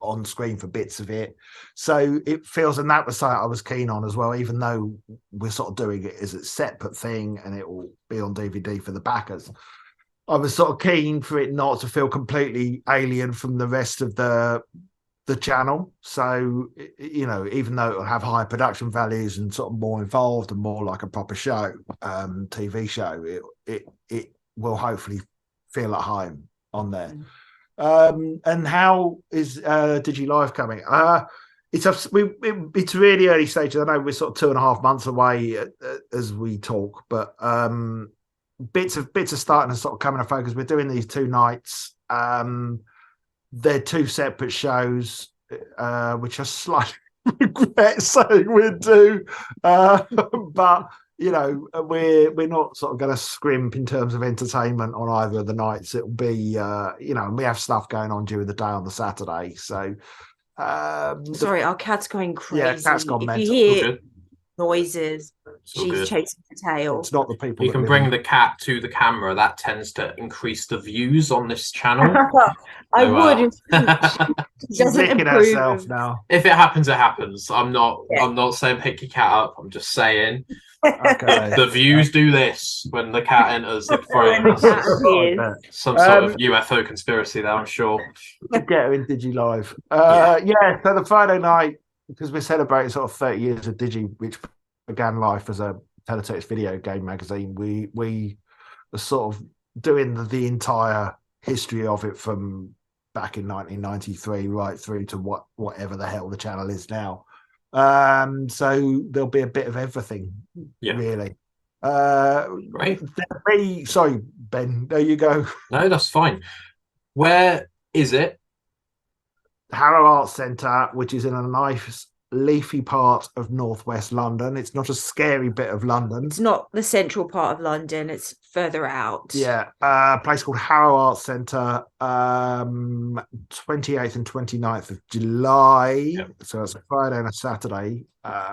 on screen for bits of it. So it feels, and that was something I was keen on as well, even though we're sort of doing it as a separate thing and it will be on DVD for the backers. I was sort of keen for it not to feel completely alien from the rest of the channel. So, you know, even though it'll have high production values and sort of more involved and more like a proper show, TV show, it will hopefully feel at home on there. And how is Digi Live coming? It's really early stages. I know we're sort of 2.5 months away as we talk, but bits are starting to sort of come into focus. We're doing these 2 nights. They're 2 separate shows, which I slightly regret saying we'd do, but you know, we're not sort of going to scrimp in terms of entertainment on either of the nights. It'll be, you know, we have stuff going on during the day on the Saturday. So, sorry, our cat's going crazy. Yeah, cat's gone mental. If you hear noises, she's good. chasing the tail. It's not the people. You can bring the cat to the camera. That tends to increase the views on this channel. I would. She She's doesn't licking approve. herself now. If it happens, it happens. I'm not. Yeah. I'm not saying pick your cat up. I'm just saying Okay. the views do this when the cat enters the frame. When the cat appears. Some sort of UFO conspiracy there, I'm sure. Get her in Digi Live. Yeah. So the Friday night, because we're celebrating sort of 30 years of Digi, which began life as a teletext video game magazine, we were sort of doing the entire history of it from back in 1993 right through to whatever the hell the channel is now. So there'll be a bit of everything, really. Great. Sorry, Ben, there you go. No, that's fine. Where is it? Harrow Arts Centre, which is in a nice leafy part of northwest London. It's not a scary bit of London. It's not the central part of London. It's further out. Yeah, a place called Harrow Arts Centre, 28th and 29th of July. Yep. So it's a Friday and a Saturday.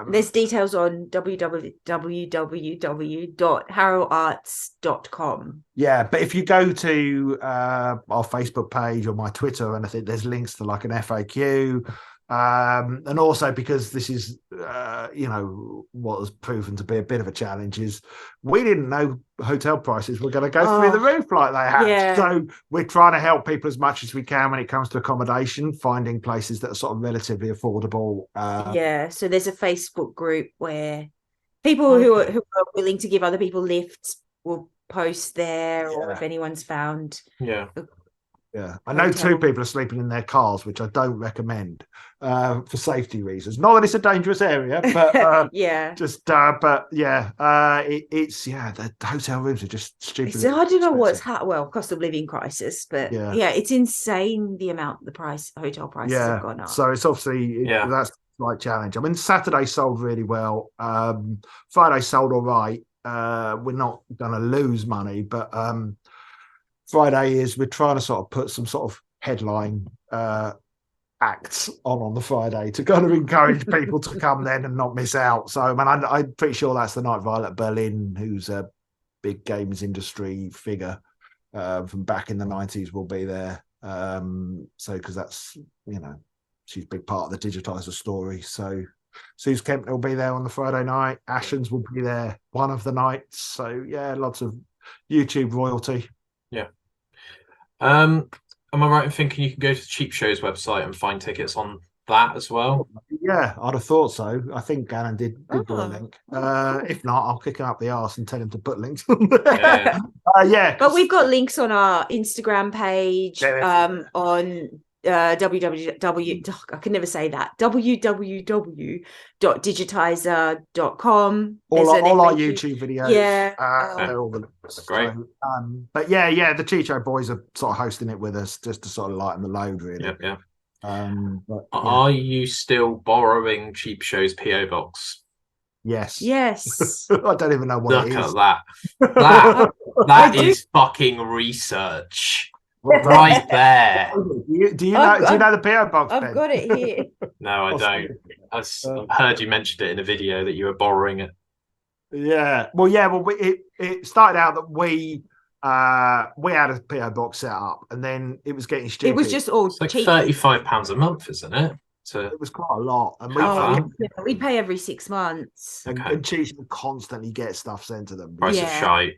There's details on www.harrowarts.com. Yeah, but if you go to our Facebook page or my Twitter or anything, there's links to like an FAQ. And also because this is, you know, what has proven to be a bit of a challenge is we didn't know hotel prices were going to go through the roof like they have. Yeah. So we're trying to help people as much as we can when it comes to accommodation, finding places that are sort of relatively affordable. So there's a Facebook group where people who are willing to give other people lifts will post there, or if anyone's found. Yeah. Yeah, I know 2 people are sleeping in their cars, which I don't recommend for safety reasons. Not that it's a dangerous area, but it's the hotel rooms are just stupid. So I don't know what's cost of living crisis, but it's insane the amount the hotel prices have gone up. So it's obviously that's a slight challenge. I mean, Saturday sold really well. Friday sold all right. We're not going to lose money, but Friday is we're trying to sort of put some sort of headline acts on the Friday to kind of encourage people to come then and not miss out. So, I mean, I'm pretty sure that's the night Violet Berlin, who's a big games industry figure from back in the 90s, will be there. So, because that's, you know, she's a big part of the Digitizer story. So, Suze Kempner will be there on the Friday night. Ashens will be there one of the nights. So, yeah, lots of YouTube royalty. Yeah. Am I right in thinking you can go to the Cheap Show's website and find tickets on that as well? Yeah, I'd have thought so. I think Gannon did do a link. If not, I'll kick him up the arse and tell him to put links on there. But we've got links on our Instagram page, on I can never say that, www.digitizer.com. All our YouTube videos. Yeah. They're all the links. Great. So, but the Chicho boys are sort of hosting it with us just to sort of lighten the load, really. Yeah. Are you still borrowing Cheap Show's PO box? Yes. I don't even know what it is. Look at that. That is fucking research. Right there. Do you know the PO box? I've got it here. No, I don't. I heard you mentioned it in a video that you were borrowing it. Yeah. Well, it started out that we We had a PO box set up, and then it was getting stupid. It was just all It's like cheap. £35 a month, isn't it? It was quite a lot, and we Have that. We pay every 6 months. Okay. and Cheech would constantly get stuff sent to them. Price of Yeah. shite.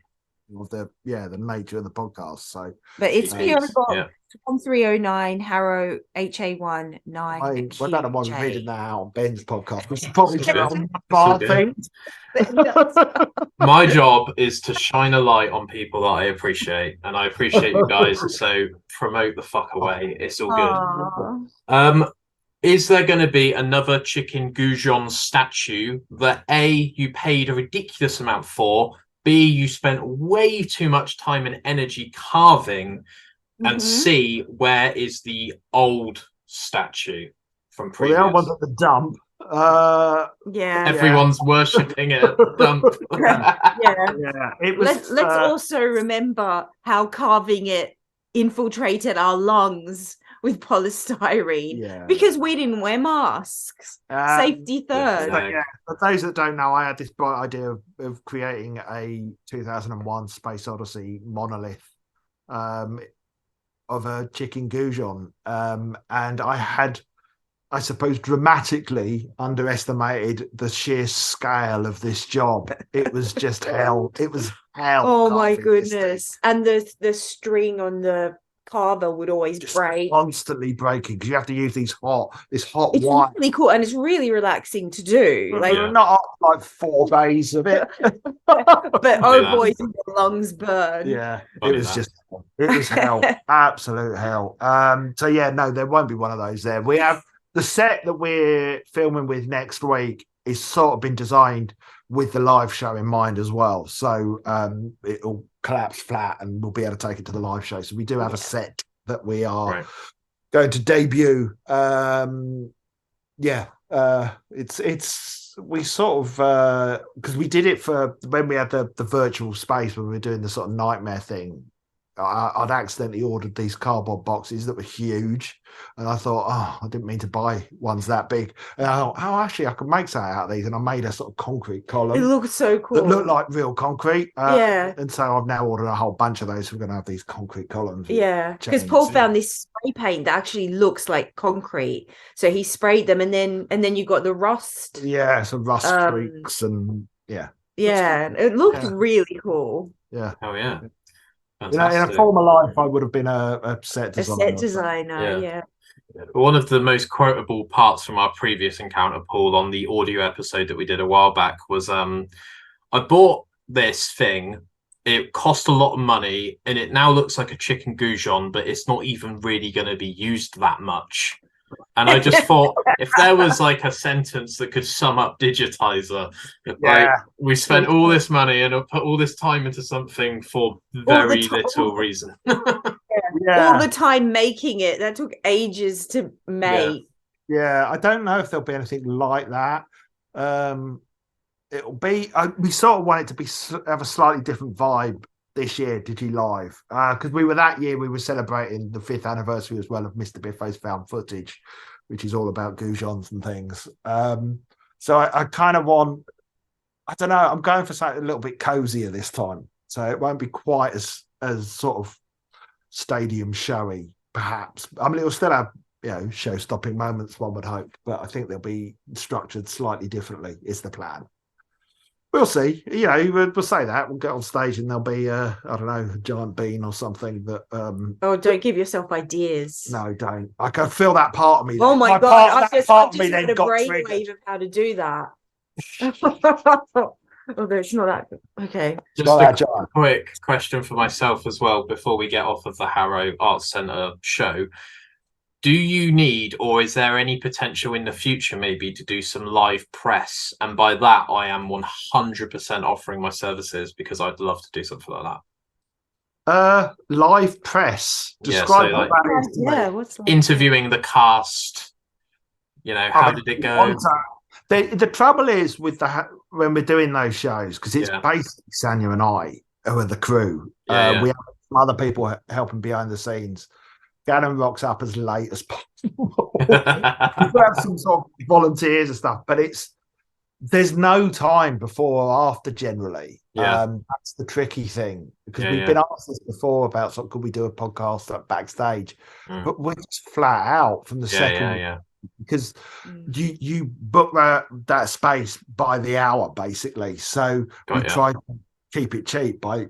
Of the nature of the podcast. So, But it's Jeez. PO Box Yeah. 1309 Harrow HA1 9. I don't know why we're reading that out on Ben's podcast. We should It's probably get all that on good. bar It's all thing. My job is to shine a light on people that I appreciate, and I appreciate you guys. So promote the fuck away. It's all good. Is there going to be another chicken goujon statue that A, you paid a ridiculous amount for, B, you spent way too much time and energy carving, and C, where is the old statue from Well, previous? the old one's at the dump. Yeah. Everyone's worshipping it at the dump. Yeah, it was. Let's also remember how carving it infiltrated our lungs with polystyrene Yeah. because we didn't wear masks. Safety third. Yeah. Yeah, for those that don't know, I had this bright idea of creating a 2001 Space Odyssey monolith of a chicken goujon, and I had, I suppose, dramatically underestimated the sheer scale of this job. It was just hell. It was hell. Oh my carving this goodness. And the string on the carver would always thing. Just break. constantly breaking because you have to use this hot It's wire. really cool and it's really relaxing to do. Like, Yeah. Not like 4 days of it. but oh Yeah. boy, did the lungs burn. Yeah, Funny it was that. just, it was hell, absolute hell. So yeah, no, there won't be one of those there. We have the set that we're filming with next week is sort of been designed with the live show in mind as well. So it'll collapse flat and we'll be able to take it to the live show. So we do have a set that we are going to debut. It's we sort of because we did it for when we had the virtual space when we were doing the sort of nightmare thing. I'd accidentally ordered these cardboard boxes that were huge, and I thought, oh, I didn't mean to buy ones that big. And I thought, oh, actually, I could make something out of these, and I made a sort of concrete column. It looks so cool. That looked like real concrete. Yeah. And so I've now ordered a whole bunch of those. We're going to have these concrete columns. Yeah, because chains. Paul found this spray paint that actually looks like concrete. So he sprayed them, and then you got the rust. Yeah, some rust streaks and yeah. Yeah, it looked really cool. Yeah. Oh yeah. You know, in a former life, I would have been a set designer. A set designer, yeah. One of the most quotable parts from our previous encounter, Paul, on the audio episode that we did a while back was I bought this thing. It cost a lot of money, and it now looks like a chicken goujon, but it's not even really going to be used that much. And I just thought, if there was like a sentence that could sum up Digitizer, like we spent all this money and put all this time into something for very little reason. All the time making it. That took ages to make. Yeah, I don't know if there'll be anything like that. It'll be. We sort of want it to be have a slightly different vibe this year, Digi Live, because we were celebrating the 5th anniversary as well of Mr. Biffo's found footage, which is all about goujons and things. So I kind of want, I don't know, I'm going for something a little bit cozier this time, so it won't be quite as sort of stadium showy, perhaps. I mean, it'll still have show-stopping moments, one would hope, but I think they'll be structured slightly differently. Is the plan. We'll see. We'll say that. We'll get on stage and there'll be, I don't know, a giant bean or something that... Oh, don't give yourself ideas. No, don't. I can feel that part of me. Oh my God. I've just had a brainwave of how to do that. Although it's not that... Okay. Just a quick question for myself as well before we get off of the Harrow Arts Centre show. Do you need, or is there any potential in the future maybe to do some live press? And by that, I am 100% offering my services because I'd love to do something like that. Live press. Describe what that is. Yeah, what's like interviewing the cast? How did it go? The trouble is with when we're doing those shows, because it's basically Sanya and I who are the crew. We have some other people helping behind the scenes. Gannon rocks up as late as possible. We have some sort of volunteers and stuff, but there's no time before or after generally. Yeah. That's the tricky thing, because Yeah, we've yeah. been asked this before about could we do a podcast like backstage, but we're just flat out from the second. Yeah. Because you book that space by the hour basically, so we try to keep it cheap by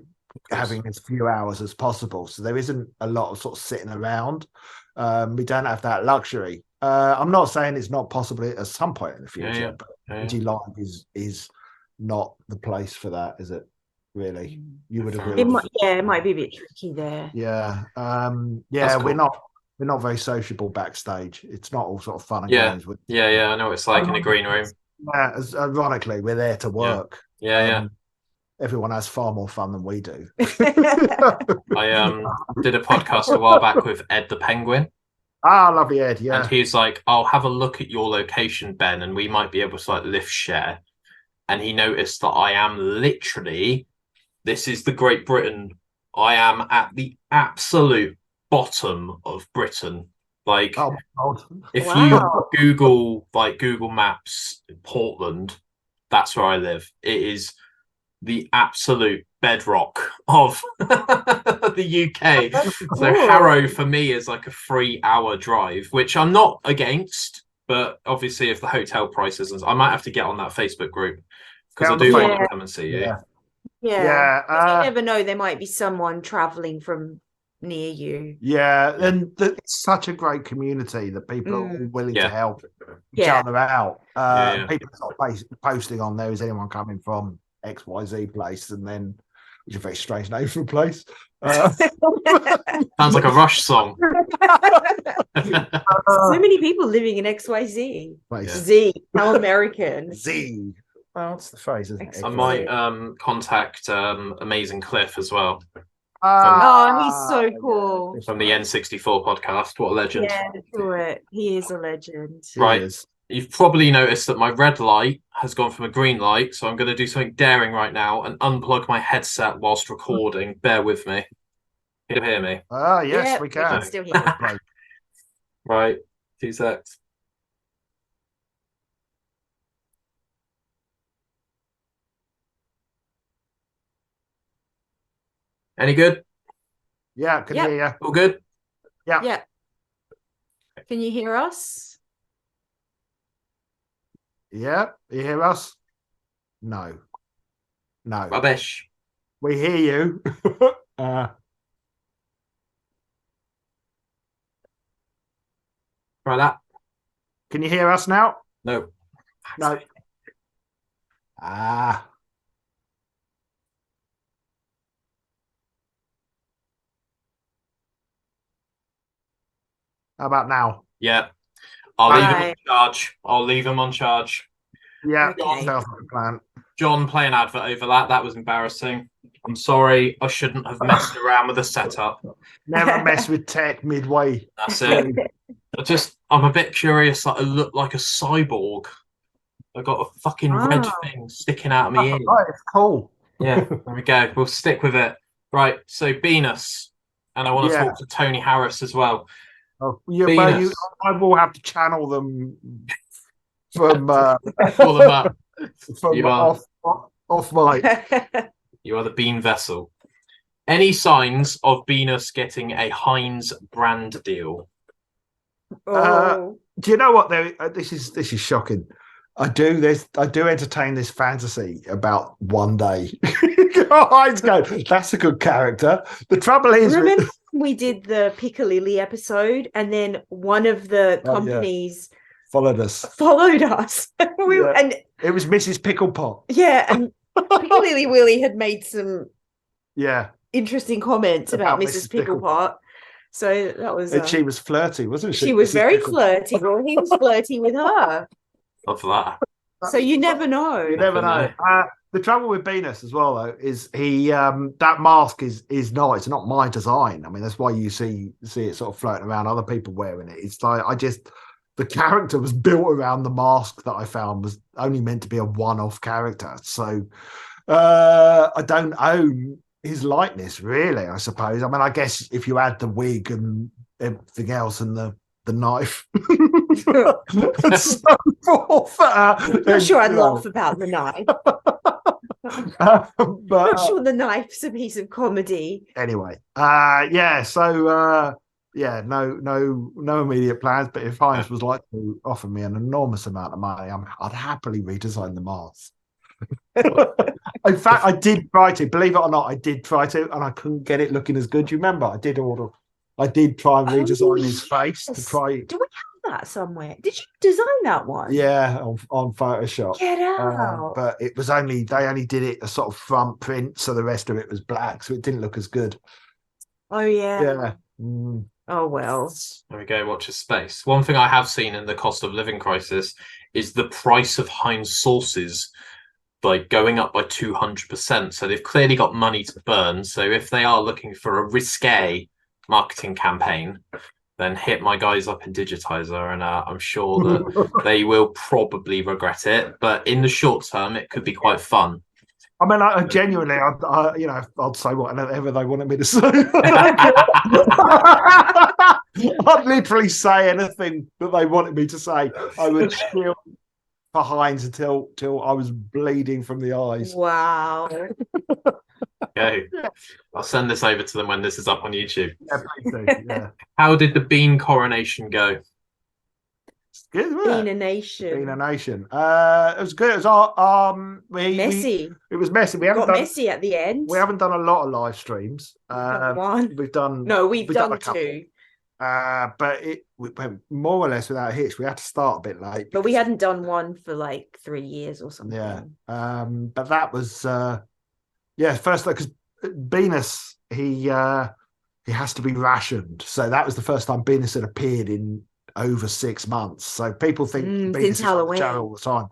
having as few hours as possible, so there isn't a lot of sort of sitting around. We don't have that luxury. I'm not saying it's not possible at some point in the future, but Digi Live is not the place for that, is it? Really, you would agree? It might be a bit tricky there. Yeah, Cool. we're not very sociable backstage. It's not all sort of fun and games. Yeah. I know what it's like in the green room. Yeah, ironically, we're there to work. Yeah. Everyone has far more fun than we do. I did a podcast a while back with Ed the Penguin. Ah, lovely Ed, yeah. And he's like, I'll have a look at your location, Ben, and we might be able to like lift share. And he noticed that I am literally, this is the Great Britain, I am at the absolute bottom of Britain. Like, if you Google Maps Portland, that's where I live. It is the absolute bedrock of the UK. So Harrow for me is like a 3-hour drive, which I'm not against, but obviously if the hotel prices, I might have to get on that Facebook group because I do want to come and see you. Yeah. You never know, there might be someone traveling from near you. And it's such a great community that people are all willing to help each other out. People are posting on there, is anyone coming from XYZ place, and then, which is a very strange name for a place. Sounds like a Rush song. So many people living in XYZ. Z, how American. Z. Well, that's the phrase, isn't it? I might contact Amazing Cliff as well. He's so cool. From the N64 podcast. What a legend. Yeah, do it. He is a legend. Right. You've probably noticed that my red light has gone from a green light, so I'm going to do something daring right now and unplug my headset whilst recording. Bear with me. Can you hear me? Yes, we can. Still hear. Right. 2 secs. Any good? Yeah, can hear you. All good? Yeah. Can you hear us? Yeah, you hear us? No. Rubbish. We hear you. Try that. Can you hear us now? No. How about now? Yeah. I'll leave him on charge. Yeah, Okay. sounds like a plan. John, play an advert over that. That was embarrassing. I'm sorry. I shouldn't have messed around with the setup. Never mess with tech midway. That's it. I'm a bit curious. Like, I look like a cyborg. I got a fucking red thing sticking out of my ear. Right, it's cool. Yeah, there we go. We'll stick with it. Right. So Venus, and I want to talk to Tony Harris as well. I will have to channel them from Call them up. from off mic. You are the bean vessel. Any signs of Venus getting a Heinz brand deal? Do you know what? This is shocking. I do entertain this fantasy about one day. Heinz go, that's a good character. The trouble is, remember we did the Piccalilli episode, and then one of the companies followed us. And it was Mrs. Picklepot. Yeah, and Piccalilli Willie had made some interesting comments about Mrs. Picklepot. So that was, and she was flirty, wasn't she? She was very flirty. Well, he was flirty with her. Love that. So you never know. You never know. The trouble with Venus as well, though, is he that mask is not. It's not my design. I mean, that's why you see it sort of floating around. Other people wearing it. It's like the character was built around the mask that I found was only meant to be a one-off character. So I don't own his likeness, really. I suppose. I mean, I guess if you add the wig and everything else and the the knife. And so forth. Not sure I'd laugh about the knife. but Not sure the knife's a piece of comedy. anyway, no immediate plans. But if Heinz was like to offer me an enormous amount of money, I'd happily redesign the mask. In fact, I did try to, believe it or not, and I couldn't get it looking as good. You remember, I did try and redesign his face to try. Do we have that somewhere? Did you design that one? Yeah, on Photoshop. Get out. But it was they only did it a sort of front print, so the rest of it was black, so it didn't look as good. Oh yeah. Yeah. Oh well. There we go. Watch his space. One thing I have seen in the cost of living crisis is the price of Heinz sauces, like going up by 200%. So they've clearly got money to burn. So if they are looking for a risque marketing campaign, then hit my guys up in Digitizer, and I'm sure that they will probably regret it. But in the short term, it could be quite fun. I mean, I genuinely, I'd say whatever they wanted me to say. I'd literally say anything that they wanted me to say. I would chill for Heinz until I was bleeding from the eyes. Wow. Okay. I'll send this over to them when this is up on YouTube. Yeah, please do. Yeah. How did the bean coronation go? It's good, wasn't it? Being a nation. Being a nation. It was good. It was Messy. It was messy. We haven't Got done messy at the end. We haven't done a lot of live streams. One. We've done a couple. two. But we went more or less without a hitch. We had to start a bit late. But we hadn't done one for like 3 years or something. Yeah. But that was first because Venus he has to be rationed. So that was the first time Venus had appeared in over 6 months. So people think Venus is on the channel all the time,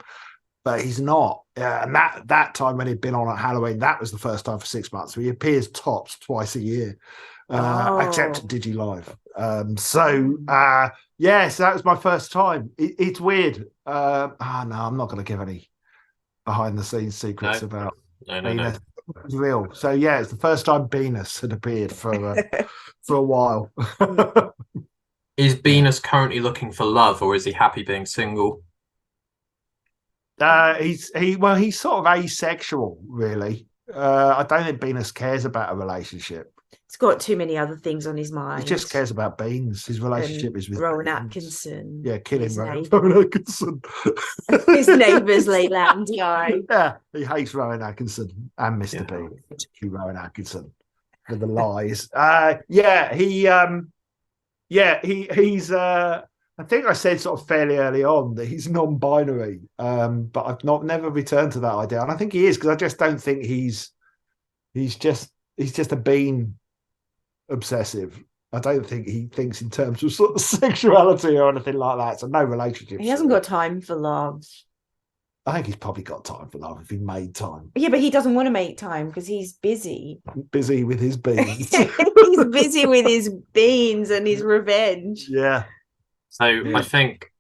but he's not. And that time when he'd been on at Halloween, that was the first time for 6 months. So he appears tops twice a year. Except Digi Live. So that was my first time. It's weird. No, I'm not going to give any behind the scenes secrets about Venus. It's real. So yeah, it's the first time Venus had appeared for a while. Is Venus currently looking for love, or is he happy being single? He's sort of asexual, really. I don't think Venus cares about a relationship. He's got too many other things on his mind. He just cares about beans. His relationship is with Rowan beans. Atkinson. Yeah, killing Rowan Atkinson. His neighbours, Leyland. Yeah, he hates Rowan Atkinson and Mr. Bean, particularly Rowan Atkinson for the lies. He's. I think I said sort of fairly early on that he's non-binary, but I've never returned to that idea, and I think he is because I just don't think he's just a bean obsessive. I don't think he thinks in terms of sort of sexuality or anything like that. So no relationship. He hasn't got time for love. I think he's probably got time for love if he made time. Yeah, but he doesn't want to make time because he's busy. Busy with his beans. He's busy with his beans and his revenge. Yeah. So I think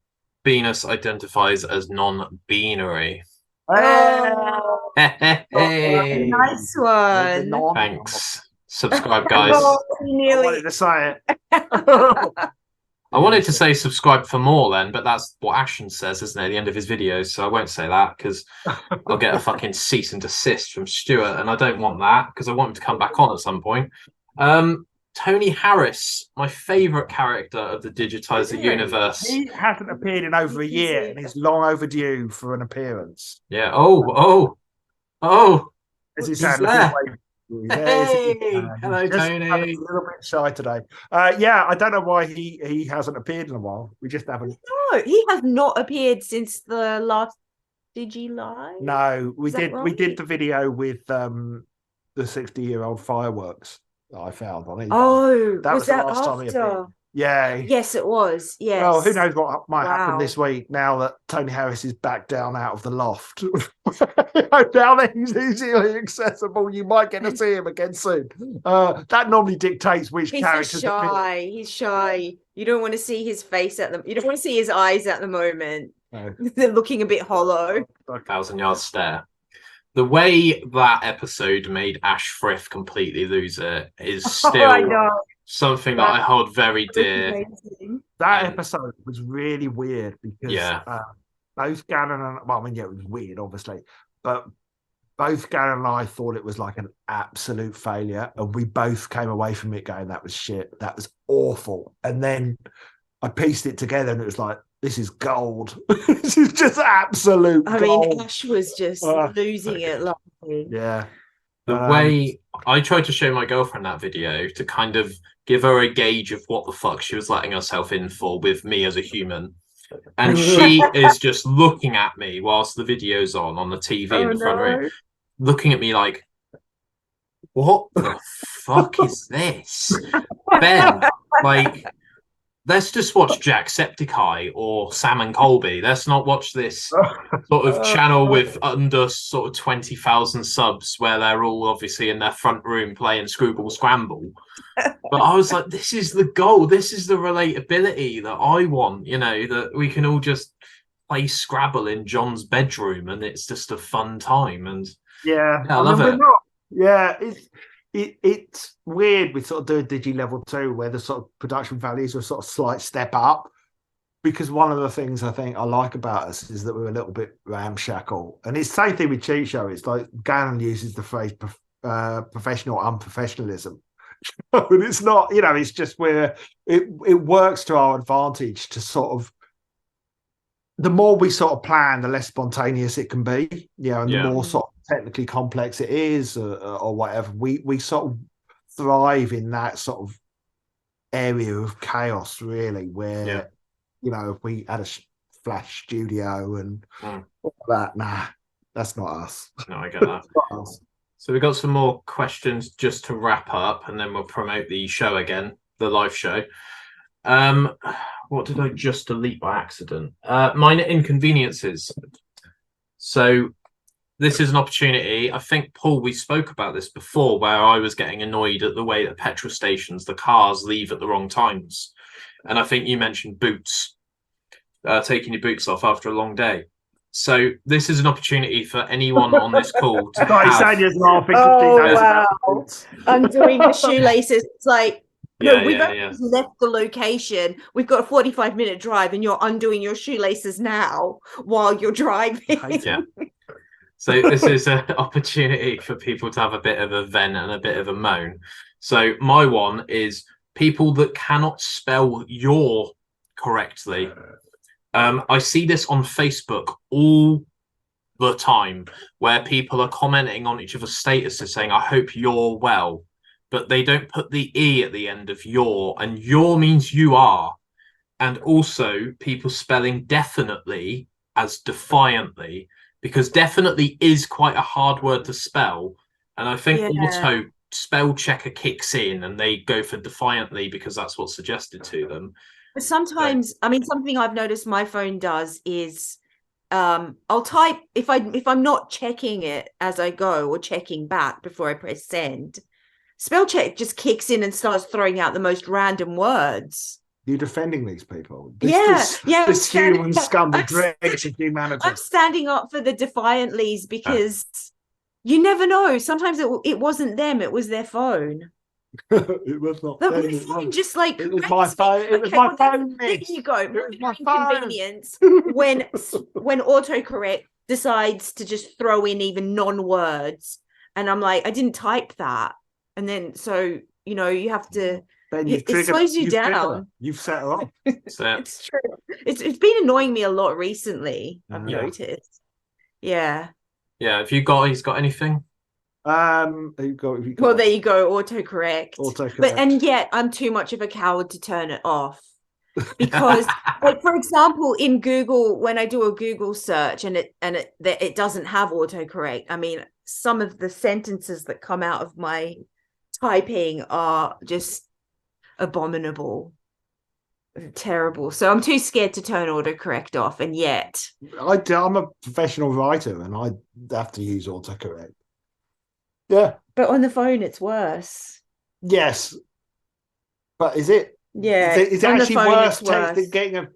Venus identifies as non-binary. Hey. Nice one. Thanks. Subscribe, guys. I wanted to say it. I wanted to say subscribe for more then, but that's what Ashton says, isn't it, at the end of his videos? So I won't say that because I'll get a fucking cease and desist from Stuart, and I don't want that because I want him to come back on at some point. Tony Harris, my favourite character of the Digitizer universe. He hasn't appeared in over a year and is long overdue for an appearance. Yeah. Oh. As He's there. Hey, hello, Tony. A little bit shy today. I don't know why he hasn't appeared in a while. We just haven't. No, he has not appeared since the last Digi Live. No, we did. Right? We did the video with the 60-year-old fireworks that I found on it. Oh, that was the that last time he appeared. after? Yeah. Yes, it was. Yes. Well, who knows what might happen Wow. this week now that Tony Harris is back down out of the loft. Now that he's easily accessible, you might get to see him again soon. That normally dictates which characters. He's shy. He's shy. You don't want to see his face you don't want to see his eyes at the moment. No. They're looking a bit hollow. 1,000-yard stare. The way that episode made Ash Frith completely lose it is still I know. something that I hold very dear. That And- episode was really weird because both Garen and it was weird, obviously, but both Garen and I thought it was like an absolute failure, and we both came away from it going, "That was shit. That was awful." And then I pieced it together, and it was like, "This is gold. This is just absolute gold." I mean, Ash was just losing it laughing. Yeah. The way I tried to show my girlfriend that video to kind of give her a gauge of what the fuck she was letting herself in for with me as a human. And she is just looking at me whilst the video's on the TV in the front room, looking at me like, what the fuck is this? Ben, like, let's just watch Jacksepticeye or Sam and Colby. Let's not watch this sort of channel with under sort of 20,000 subs where they're all obviously in their front room playing Screwball Scramble. But I was like, this is the goal. This is the relatability that I want, that we can all just play Scrabble in John's bedroom and it's just a fun time. And I love it. It's weird. We sort of do a Digi level 2 where the sort of production values are sort of slight step up, because one of the things I think I like about us is that we're a little bit ramshackle, and it's the same thing with Cheat Show. It's like Gannon uses the phrase professional unprofessionalism, but it's not. It's just where it works to our advantage to sort of. The more we sort of plan, the less spontaneous it can be, and the more sort of technically complex it is, or whatever. We sort of thrive in that sort of area of chaos, really, where if we had a flash studio and all that, that's not us. No, I get that. So we've got some more questions just to wrap up, and then we'll promote the show again, the live show. What did I just delete by accident? Minor inconveniences. So this is an opportunity. I think, Paul, we spoke about this before, where I was getting annoyed at the way that petrol stations, the cars leave at the wrong times. And I think you mentioned boots, taking your boots off after a long day. So this is an opportunity for anyone on this call to Sanya's laughing. Wow. Undoing the shoelaces. It's like, we've left the location. We've got a 45-minute drive, and you're undoing your shoelaces now while you're driving. Yeah. So this is an opportunity for people to have a bit of a vent and a bit of a moan. So my one is people that cannot spell your correctly. I see this on Facebook all the time, where people are commenting on each other's statuses saying, "I hope you're well," but they don't put the E at the end of your, and your means you are. And also people spelling definitely as defiantly, because definitely is quite a hard word to spell. And I think auto spell checker kicks in and they go for defiantly because that's what's suggested to them. But sometimes, I mean, something I've noticed my phone does is I'll type, if I'm not checking it as I go or checking back before I press send, spell check just kicks in and starts throwing out the most random words. You're defending these people. This human scum, the dregs of humanity. I'm standing up for the defiantlies because you never know. Sometimes it wasn't them; it was their phone. It was not. Just like it was my phone. It was my phone. There you go. Inconvenience when autocorrect decides to just throw in even non-words, and I'm like, I didn't type that, and then so you have to. It slows you down. You've set her off. It's true. It's been annoying me a lot recently. I've noticed. Yeah. Yeah. Have you guys got anything? Well, there you go. Autocorrect. But and yet I'm too much of a coward to turn it off. Because, like, for example, in Google, when I do a Google search and it doesn't have autocorrect, I mean, some of the sentences that come out of my typing are just abominable, terrible. So I'm too scared to turn autocorrect off, and yet I'm a professional writer and I have to use autocorrect. Yeah, but on the phone it's worse. Yes, but is it? Yeah, is it actually worse than getting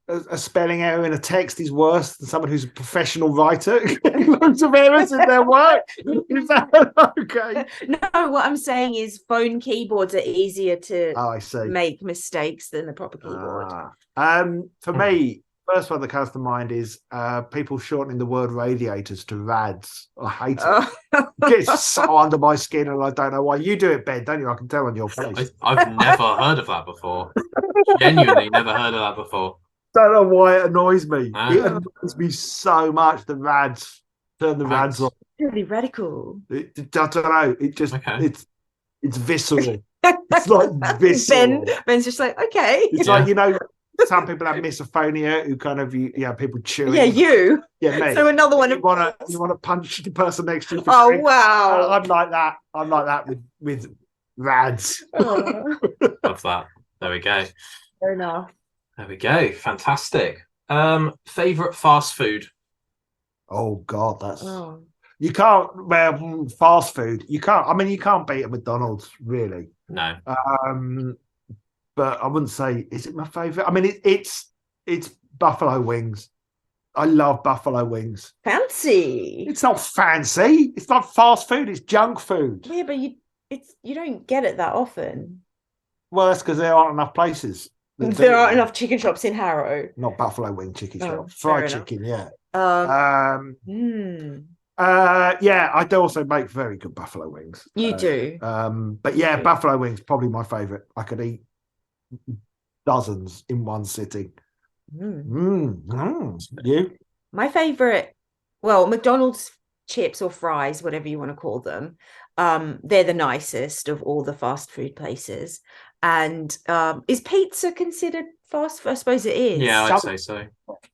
a spelling error in a text is worse than someone who's a professional writer getting loads of errors in their work? Is that okay? No, what I'm saying is phone keyboards are easier to Oh, I see. make mistakes than the proper keyboard. For me, first one that comes to mind is people shortening the word radiators to rads. I hate it. It gets so under my skin, and I don't know why. You do it, Ben, don't you? I can tell on your face. I've never heard of that before. Genuinely never heard of that before. Don't know why it annoys me. Ah. It annoys me so much. The rads, turn the rads off. Really radical. I don't know. It just it's visceral. It's like visceral. Ben's just like, okay. It's like, some people have misophonia who kind of people chewing. Yeah, you. Yeah, me. So another one. You want to punch the person next to you. Oh wow! I'm like that. I'm like that with rads. Oh. Love that. There we go. Fair enough. There we go. Fantastic. Favorite fast food? Oh God, that's you can't. Well, fast food. You can't. I mean, you can't beat a McDonald's, really. No. But I wouldn't say is it my favorite. I mean, it's buffalo wings. I love buffalo wings. Fancy. It's not fancy. It's not fast food. It's junk food. Yeah, but you don't get it that often. Well, that's because there aren't enough places. There aren't enough chicken shops in Harrow. Not buffalo wing chicken shops. Fair Fried chicken, yeah. Yeah, I do also make very good buffalo wings. You do. But yeah, buffalo wings probably my favorite. I could eat dozens in one sitting. You? My favorite, well, McDonald's chips or fries, whatever you want to call them. They're the nicest of all the fast food places. And is pizza considered fast food? I suppose it is. Yeah, I'd say so.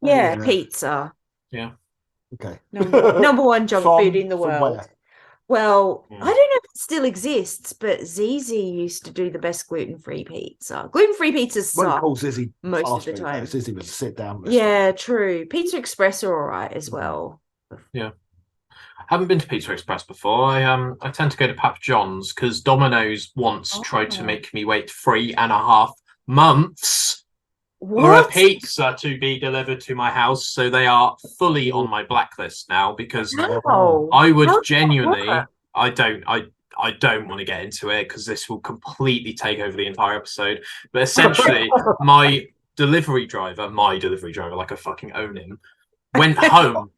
Yeah, pizza. Yeah. Okay. Number one junk food in the world. Where? Well, I don't know if it still exists, but Zizi used to do the best gluten-free pizza. Gluten-free pizzas suck most of the time. Zizi would sit down. Yeah, true. Pizza Express are all right as well. Yeah. Haven't been to Pizza Express before. I tend to go to Papa John's because Domino's once tried to make me wait 3.5 months for a pizza to be delivered to my house. So they are fully on my blacklist now because I would genuinely, I don't want to get into it because this will completely take over the entire episode. But essentially, my delivery driver, like I fucking own him, went home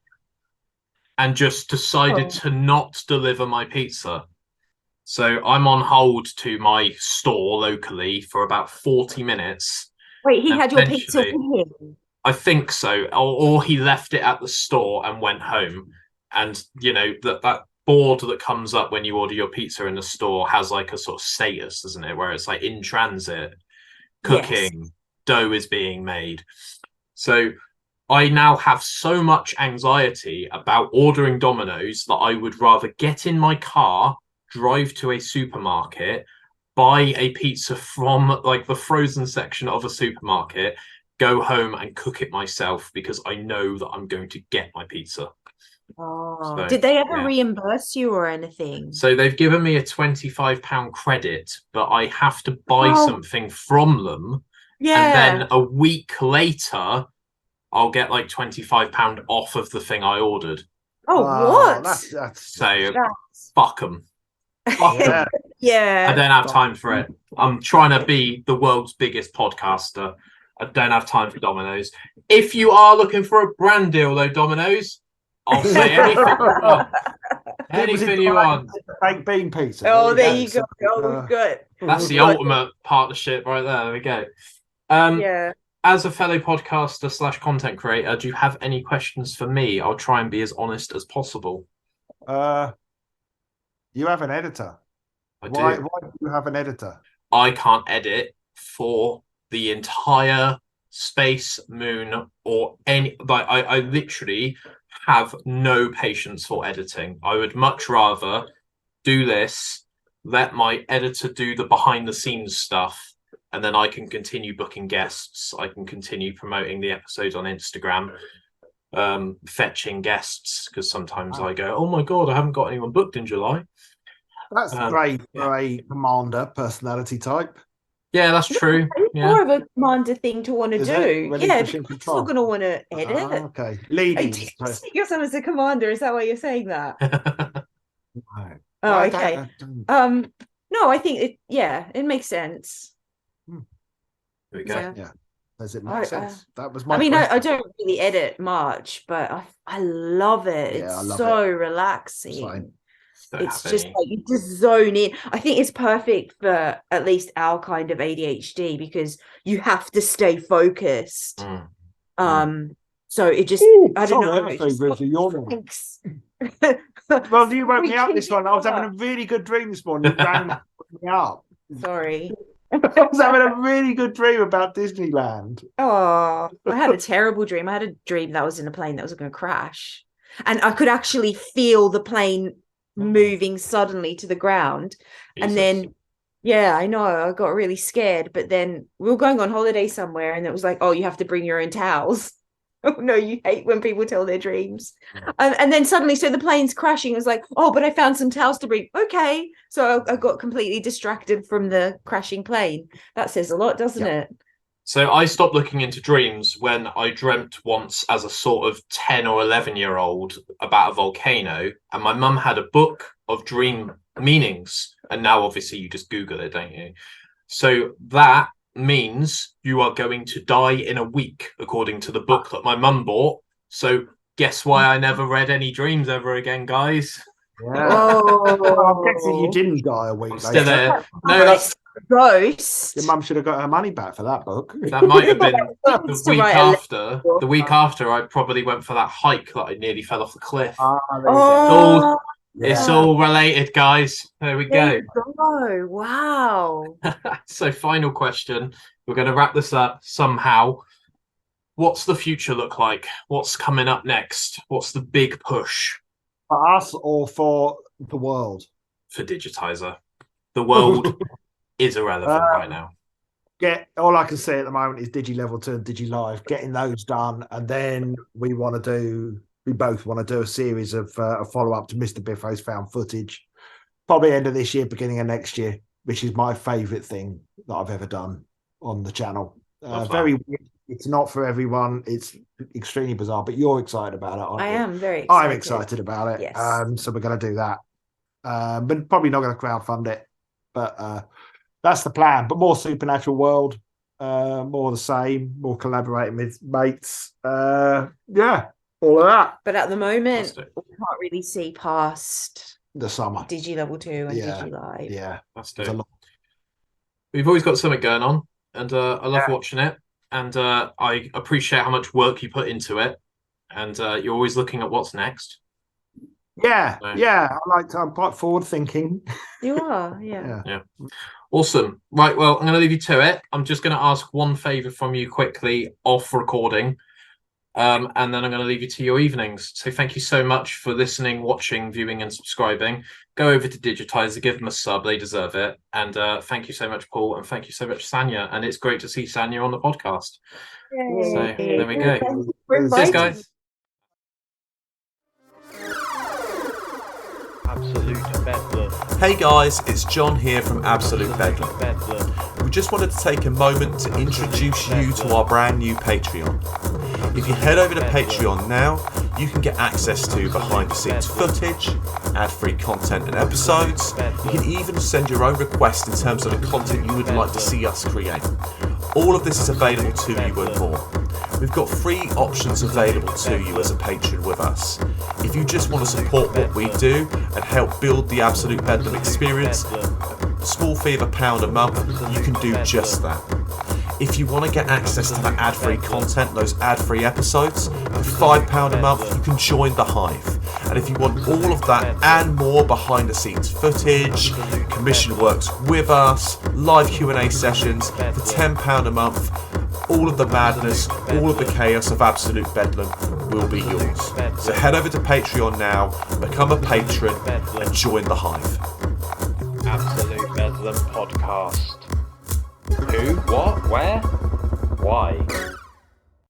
and just decided to not deliver my pizza. So I'm on hold to my store locally for about 40 minutes. Wait, he had your pizza with him? I think so. Or he left it at the store and went home. And, that board that comes up when you order your pizza in the store has like a sort of status, doesn't it? Where it's like in transit, cooking, dough is being made. So I now have so much anxiety about ordering Domino's that I would rather get in my car, drive to a supermarket, buy a pizza from like the frozen section of a supermarket, go home and cook it myself because I know that I'm going to get my pizza. Oh, so, did they ever reimburse you or anything? So they've given me a £25 credit, but I have to buy something from them. Yeah. And then a week later, I'll get like £25 off of the thing I ordered. Oh, what? Fuck them. Yeah. I don't have time for it. I'm trying to be the world's biggest podcaster. I don't have time for Domino's. If you are looking for a brand deal, though, Domino's, I'll say anything you want. Anything you want. Baked bean pizza. Oh, there you go. Oh, good. That's the ultimate partnership right there. There we go. Yeah. As a fellow podcaster / content creator, do you have any questions for me? I'll try and be as honest as possible. You have an editor. Why do you have an editor? I can't edit for the entire Space Moon or any. Like I literally have no patience for editing. I would much rather do this, let my editor do the behind the scenes stuff, and then I can continue booking guests. I can continue promoting the episodes on Instagram, fetching guests, because sometimes I go, oh my God, I haven't got anyone booked in July. That's great for a commander personality type. Yeah, that's true. It's Yeah. more of a commander thing to want to Is do. it? Yeah, Relinquishing because you're control. still going to want to edit. Okay. Oh, Leading. do you see yourself as a commander? Is that why you're saying that? Right. Oh, I okay. don't- No, I think it makes sense. There we go. Yeah. Yeah. Does it make sense? That was my I mean, question. I don't really edit much, but I love it. Yeah, I It's love so it. relaxing. Same. Don't It's have just any. like you just zone in. I think it's perfect for at least our kind of ADHD because you have to stay focused. So it just I don't know. It just thanks. Well, you woke me up Freaking this one. I was having a up. really good dream this morning. You rang me up. Sorry. I was having a really good dream about Disneyland. Oh, I had a terrible dream. I had a dream that I was in a plane that was going to crash. And I could actually feel the plane moving suddenly to the ground. Jesus. And then, yeah, I know, I got really scared. But then we were going on holiday somewhere and it was like, oh, you have to bring your own towels. Oh, no, you hate when people tell their dreams. And then suddenly, so the plane's crashing. It was like, oh, but I found some towels to bring. Okay. So I got completely distracted from the crashing plane. That says a lot, doesn't it? So I stopped looking into dreams when I dreamt once as a sort of 10 or 11-year-old about a volcano, and my mum had a book of dream meanings, and now obviously you just Google it, don't you? So that means you are going to die in a week, according to the book that my mum bought. So guess why I never read any dreams ever again, guys? Yeah. Oh, Well, I'm guessing you didn't die a week I'm later. still there. No, that's ghost. Your mum should have got her money back for that book. that might have been the Needs to week write a after. The week after, I probably went for that hike that I nearly fell off the cliff. There you go. Oh, It's all related, guys. There we there go. you go. Wow. So, final question. We're going to wrap this up somehow. What's the future look like? What's coming up next? What's the big push For us or for the world? for Digitizer? The world is irrelevant right now. All I can say at the moment is Digi Level 2 and Digi Live, getting those done, and then we both want to do a series of a follow-up to Mr. Biffo's found footage, probably end of this year, beginning of next year, which is my favourite thing that I've ever done on the channel. Very weird. It's not for everyone. It's extremely bizarre, but you're excited about it, aren't you? I am very excited. I'm excited about it. Yes. So we're going to do that. But probably not going to crowdfund it. But that's the plan. But more Supernatural World, more the same, more collaborating with mates. Yeah, all of that. But at the moment, Fantastic. we can't really see past The summer. Digi Level 2 and Yeah. Digi Live. Yeah. That's There's a dope. lot. We've always got something going on, and I love watching it. And I appreciate how much work you put into it. And you're always looking at what's next. Yeah, So- yeah. I'm quite forward thinking. You are, yeah. Yeah. Awesome. Right, well, I'm going to leave you to it. I'm just going to ask one favour from you quickly off recording. And then I'm going to leave you to your evenings. So thank you so much for listening, watching, viewing, and subscribing. Go over to Digitizer, give them a sub. They deserve it. And thank you so much, Paul. And thank you so much, Sanya. And it's great to see Sanya on the podcast. So there we go. Thank you for Cheers, Cheers, inviting guys. me. Absolute bedlam. Hey guys, it's John here from Absolute Bedlam. Bedlam. We just wanted to take a moment to introduce you to our brand new Patreon. If you head over to Patreon now, you can get access to behind the scenes footage, ad-free content and episodes. You can even send your own requests in terms of the content you would like to see us create. All of this is available to you and more. We've got free options available to you as a patron with us. If you just want to support what we do and help build the Absolute Bedlam experience, a small fee of £1 a month, you can do just that. If you want to get access to that ad-free content, those ad-free episodes, for £5 a month, you can join the Hive. And if you want all of that and more behind the scenes footage, commission works with us, live Q&A sessions, for £10 a month, all of the madness, all of the chaos of Absolute Bedlam will be yours. So head over to Patreon now, become a patron, and join the Hive. Absolute Bedlam podcast. Who? What? Where? Why?